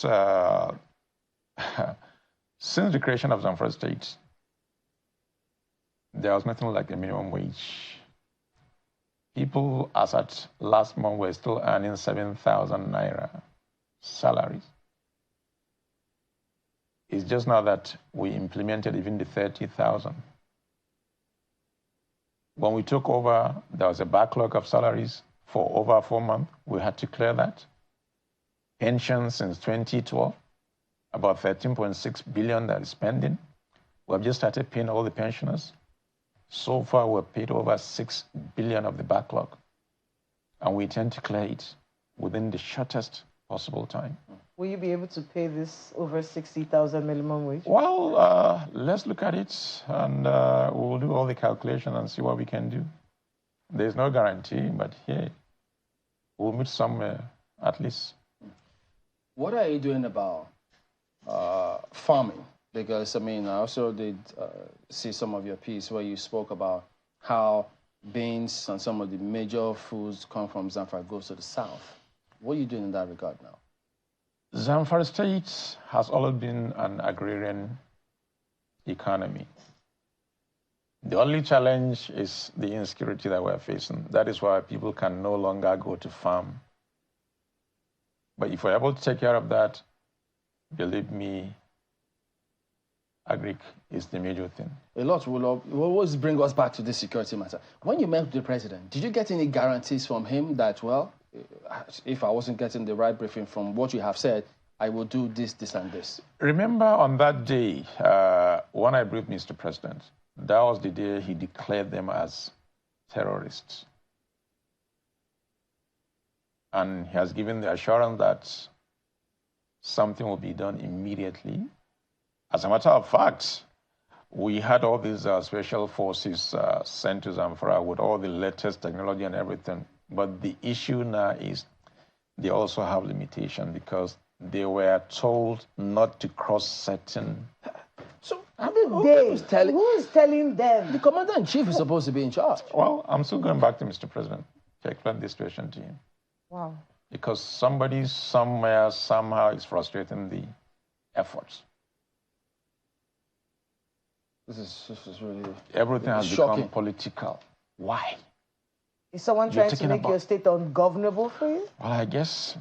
since the creation of Zamfara State, there was nothing like a minimum wage. People, as at last month, were still earning 7,000 naira salaries. It's just now that we implemented even the 30,000. When we took over, there was a backlog of salaries for over 4 months. We had to clear that. Pensions since 2012, about 13.6 billion that is pending. We have just started paying all the pensioners. So far, we've paid over 6 billion of the backlog. And we intend to clear it within the shortest possible time. Will you be able to pay this over 60,000 minimum wage? Well, let's look at it and we'll do all the calculation and see what we can do. There's no guarantee, but here, we'll meet somewhere at least. What are you doing about farming? Because, I mean, I also did see some of your piece where you spoke about how beans and some of the major foods come from Zamfara goes to the south. What are you doing in that regard now? Zamfara State has always been an agrarian economy. The only challenge is the insecurity that we're facing. That is why people can no longer go to farm. But if we're able to take care of that, believe me, agric is the major thing. A lot will always bring us back to this security matter. When you met with the president, did you get any guarantees from him that, well, if I wasn't getting the right briefing from what you have said, I will do this, this, and this? Remember on that day, when I briefed Mr. President, that was the day he declared them as terrorists. And he has given the assurance that something will be done immediately. As a matter of fact, we had all these special forces sent to Zamfara with all the latest technology and everything. But the issue now is they also have limitation because they were told not to cross certain. So who is telling them? The commander-in-chief is supposed to be in charge. Well, I'm still going back to Mr. President to explain this situation to him. Wow. because somebody somewhere somehow is frustrating the efforts. This is really everything has shocking. Become political. Why? Is someone trying to make your state ungovernable for you? Well, I guess,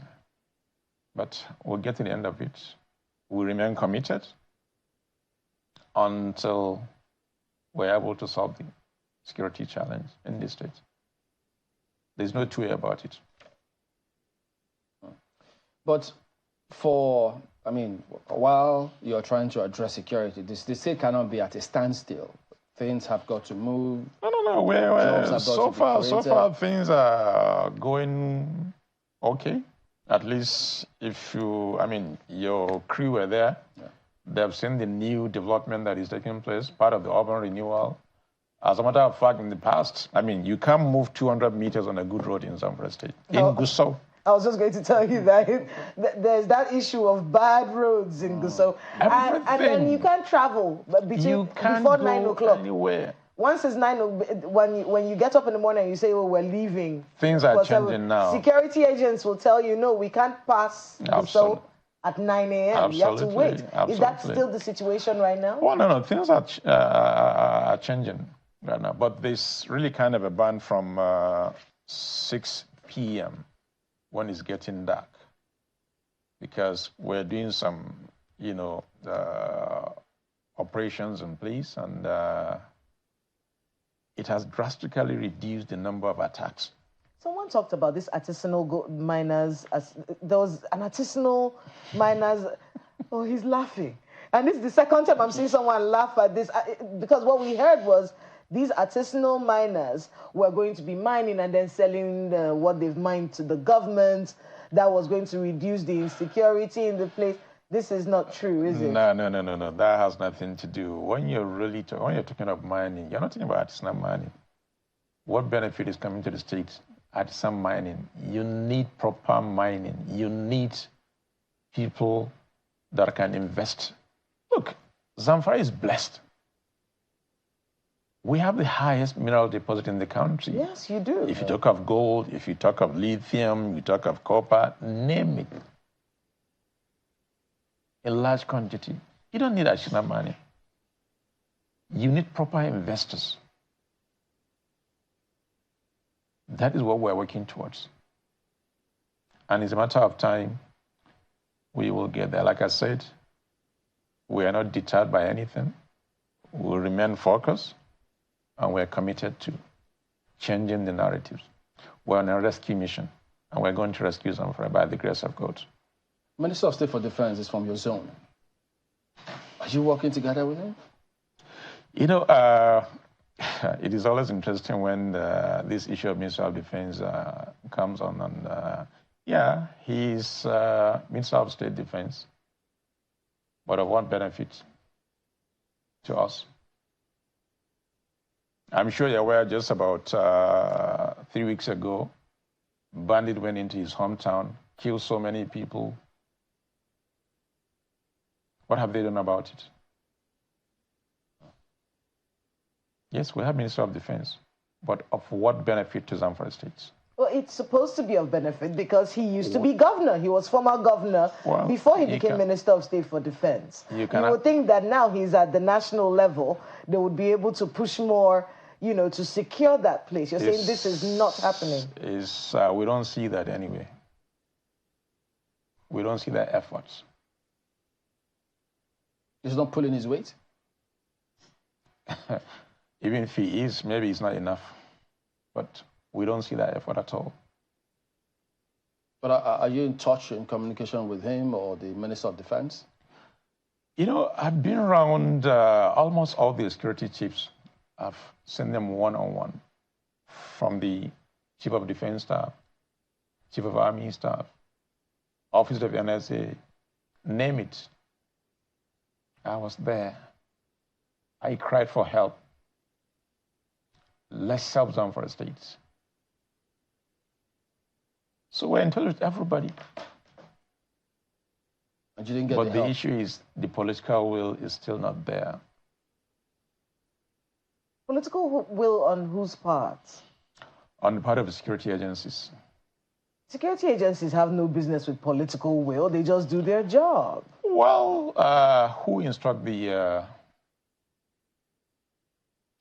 but we'll get to the end of it. We remain committed until we're able to solve the security challenge in this state. There's no two way about it. But while you're trying to address security, the state cannot be at a standstill. Things have got to move. No. So far, things are going okay. At least if your crew were there, they've seen the new development that is taking place, part of the urban renewal. As a matter of fact, in the past, you can't move 200 meters on a good road in Zamfara State. In Gusau. I was just going to tell you that there's that issue of bad roads in Gusau. And then you can't travel before 9 o'clock. Anywhere. Once it's 9 when you get up in the morning and you say, oh, we're leaving. Things are changing now. Security agents will tell you, no, we can't pass Gusau at 9 a.m. You have to wait. Absolutely. Is that still the situation right now? Well, no. Things are changing right now. But there's really kind of a ban from 6 p.m. when it's getting dark, because we're doing some, operations in place, and it has drastically reduced the number of attacks. Someone talked about this artisanal miners. There was an artisanal miners. Oh, he's laughing. And this is the second time I'm seeing someone laugh at this, because what we heard was these artisanal miners were going to be mining and then selling what they've mined to the government. That was going to reduce the insecurity in the place. This is not true, is it? No. That has nothing to do. When you're talking of mining, you're not talking about artisanal mining. What benefit is coming to the state? Artisan mining. You need proper mining. You need people that can invest. Look, Zamfara is blessed. We have the highest mineral deposit in the country. Yes, you do. If you talk of gold, if you talk of lithium, you talk of copper, name it. In large quantity. You don't need additional money. You need proper investors. That is what we're working towards. And it's a matter of time, we will get there. Like I said, we are not deterred by anything. We'll remain focused, and we're committed to changing the narratives. We're on a rescue mission, and we're going to rescue Zamfara by the grace of God. Minister of State for Defense is from your zone. Are you working together with him? It is always interesting when this issue of Minister of Defense comes on. And he's Minister of State Defense, but of what benefit to us? I'm sure you're aware, just about 3 weeks ago, bandit went into his hometown, killed so many people. What have they done about it? Yes, we have Minister of Defense, but of what benefit to Zamfara State? Well, it's supposed to be of benefit because he used to be governor. He was former governor before he became Minister of State for Defense. You would think that now he's at the national level, they would be able to push more, to secure that place. You're saying this is not happening. We don't see that anyway. We don't see that efforts. He's not pulling his weight? Even if he is, maybe it's not enough. But we don't see that effort at all. But are you in touch, in communication with him or the Minister of Defense? I've been around almost all the security chiefs. I've seen them one-on-one, from the Chief of Defense Staff, Chief of Army Staff, Office of NSA, name it. I was there. I cried for help. Let's help Zamfara State. So we're in touch with everybody. And you didn't get but the help. issue is the political will is still not there. Political will on whose part? On the part of the security agencies. Security agencies have no business with political will. They just do their job. Well, who instruct the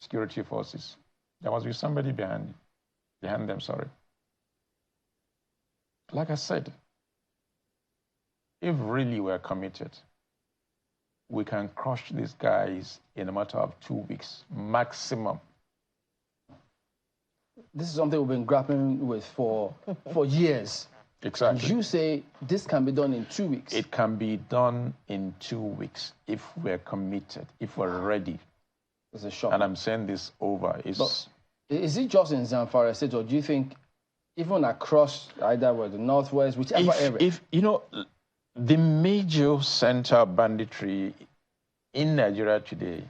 security forces? There must be somebody behind them, sorry. Like I said, if really we're committed, we can crush these guys in a matter of 2 weeks, maximum. This is something we've been grappling with for years. Exactly. You say this can be done in 2 weeks. It can be done in 2 weeks if we're committed, if we're ready. It's a shock. And I'm saying this over. Is it just in Zamfara State, or do you think even across either the northwest, whichever area? If you know, the major center of banditry in Nigeria today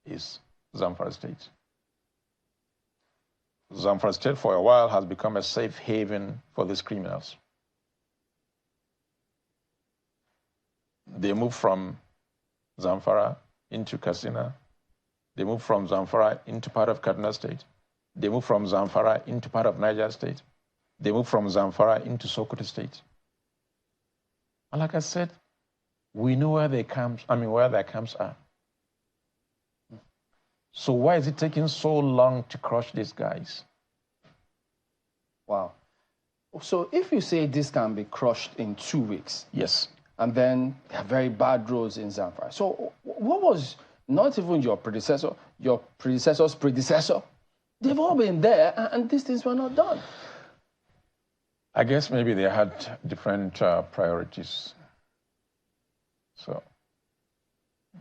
is Zamfara State. Zamfara State for a while has become a safe haven for these criminals. They move from Zamfara into Katsina. They move from Zamfara into part of Kaduna State. They move from Zamfara into part of Niger State. They move from Zamfara into Sokoto State. And like I said, we know where their camps are. So why is it taking so long to crush these guys? Wow. So if you say this can be crushed in 2 weeks. Yes. And then there are very bad roads in Zamfara. So what was not even your predecessor's predecessor? They've all been there and these things were not done. I guess maybe they had different priorities. So,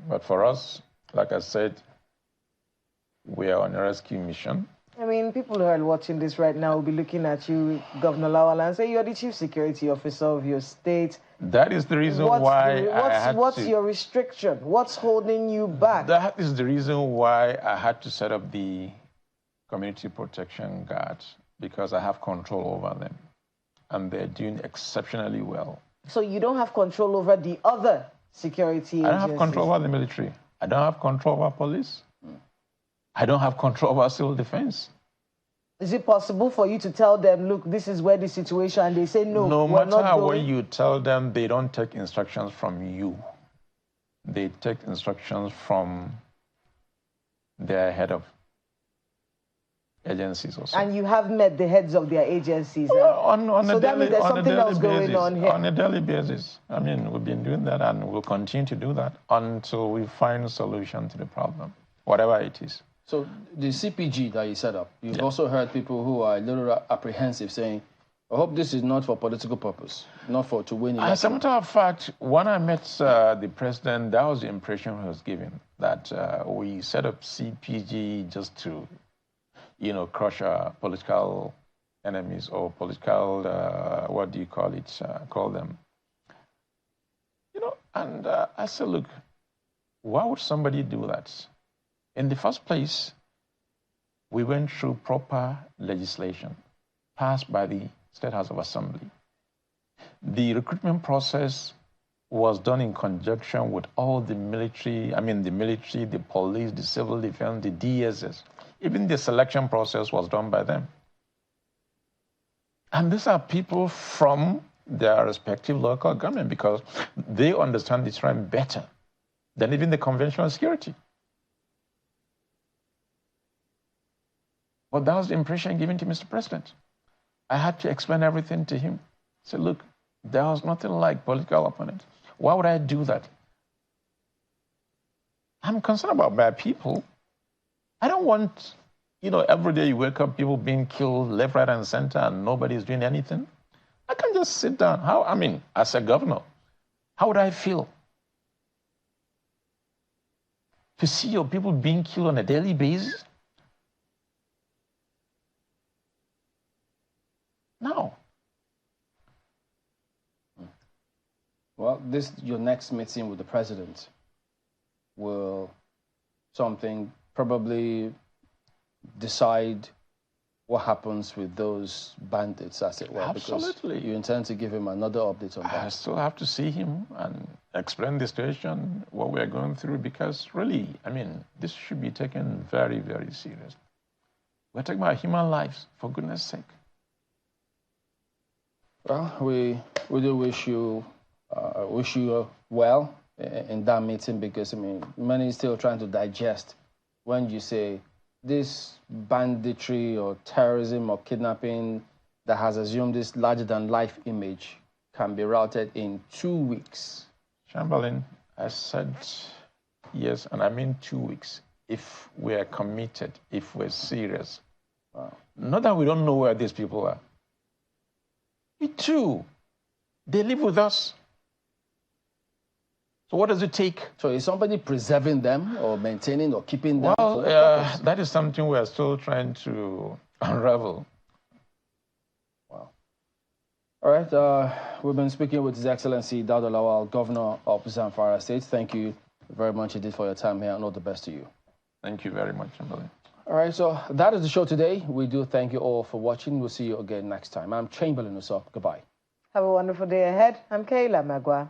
but for us, like I said, we are on a rescue mission. I mean, people who are watching this right now will be looking at you, Governor Lawal, and say you're the chief security officer of your state. That is the reason what's your restriction? What's holding you back? That is the reason why I had to set up the community protection guard, because I have control over them. And they're doing exceptionally well. So you don't have control over the other security agencies? I don't have control over the military. I don't have control over police. I don't have control over civil defense. Is it possible for you to tell them, look, this is where the situation, and they say, no, no we're matter not what going? you tell them, they don't take instructions from you. They take instructions from their head of agencies also. And you have met the heads of their agencies? So that means there's something else going on here. On a daily basis. I mean, we've been doing that and we'll continue to do that until we find a solution to the problem, whatever it is. So the CPG that you set up, you've also heard people who are a little apprehensive saying, I hope this is not for political purpose, not to win election. As a matter of fact, when I met the president, that was the impression he was giving, that we set up CPG just to, crush our political enemies or political, what do you call it, call them. And I said, look, why would somebody do that? In the first place, we went through proper legislation passed by the State House of Assembly. The recruitment process was done in conjunction with all the military, the police, the civil defense, the DSS. Even the selection process was done by them. And these are people from their respective local government because they understand the terrain better than even the conventional security. But that was the impression given to Mr. President. I had to explain everything to him. I said, look, there was nothing like political opponent. Why would I do that? I'm concerned about my people. I don't want, every day you wake up, people being killed left, right, and center, and nobody's doing anything. I can just sit down. As a governor, how would I feel to see your people being killed on a daily basis? No. Well, your next meeting with the president will probably decide what happens with those bandits, as it were. Absolutely. Because you intend to give him another update on that. I still have to see him and explain the situation, what we're going through, because really, this should be taken very, very seriously. We're talking about human lives, for goodness sake. Well, we do wish you well in that meeting, because I mean, many still trying to digest when you say this banditry or terrorism or kidnapping that has assumed this larger-than-life image can be routed in 2 weeks. Chamberlain, I said yes, and I mean 2 weeks. If we are committed, if we're serious. Wow. Not that we don't know where these people are. We too. They live with us. So what does it take? So is somebody preserving them or maintaining or keeping them? Well, that is something we are still trying to unravel. Wow. All right. We've been speaking with His Excellency Dauda Lawal, Governor of Zamfara State. Thank you very much indeed for your time here, and all the best to you. Thank you very much, Chamberlain. All right, so that is the show today. We do thank you all for watching. We'll see you again next time. I'm Chamberlain Usopp. Goodbye. Have a wonderful day ahead. I'm Kayla Magwa.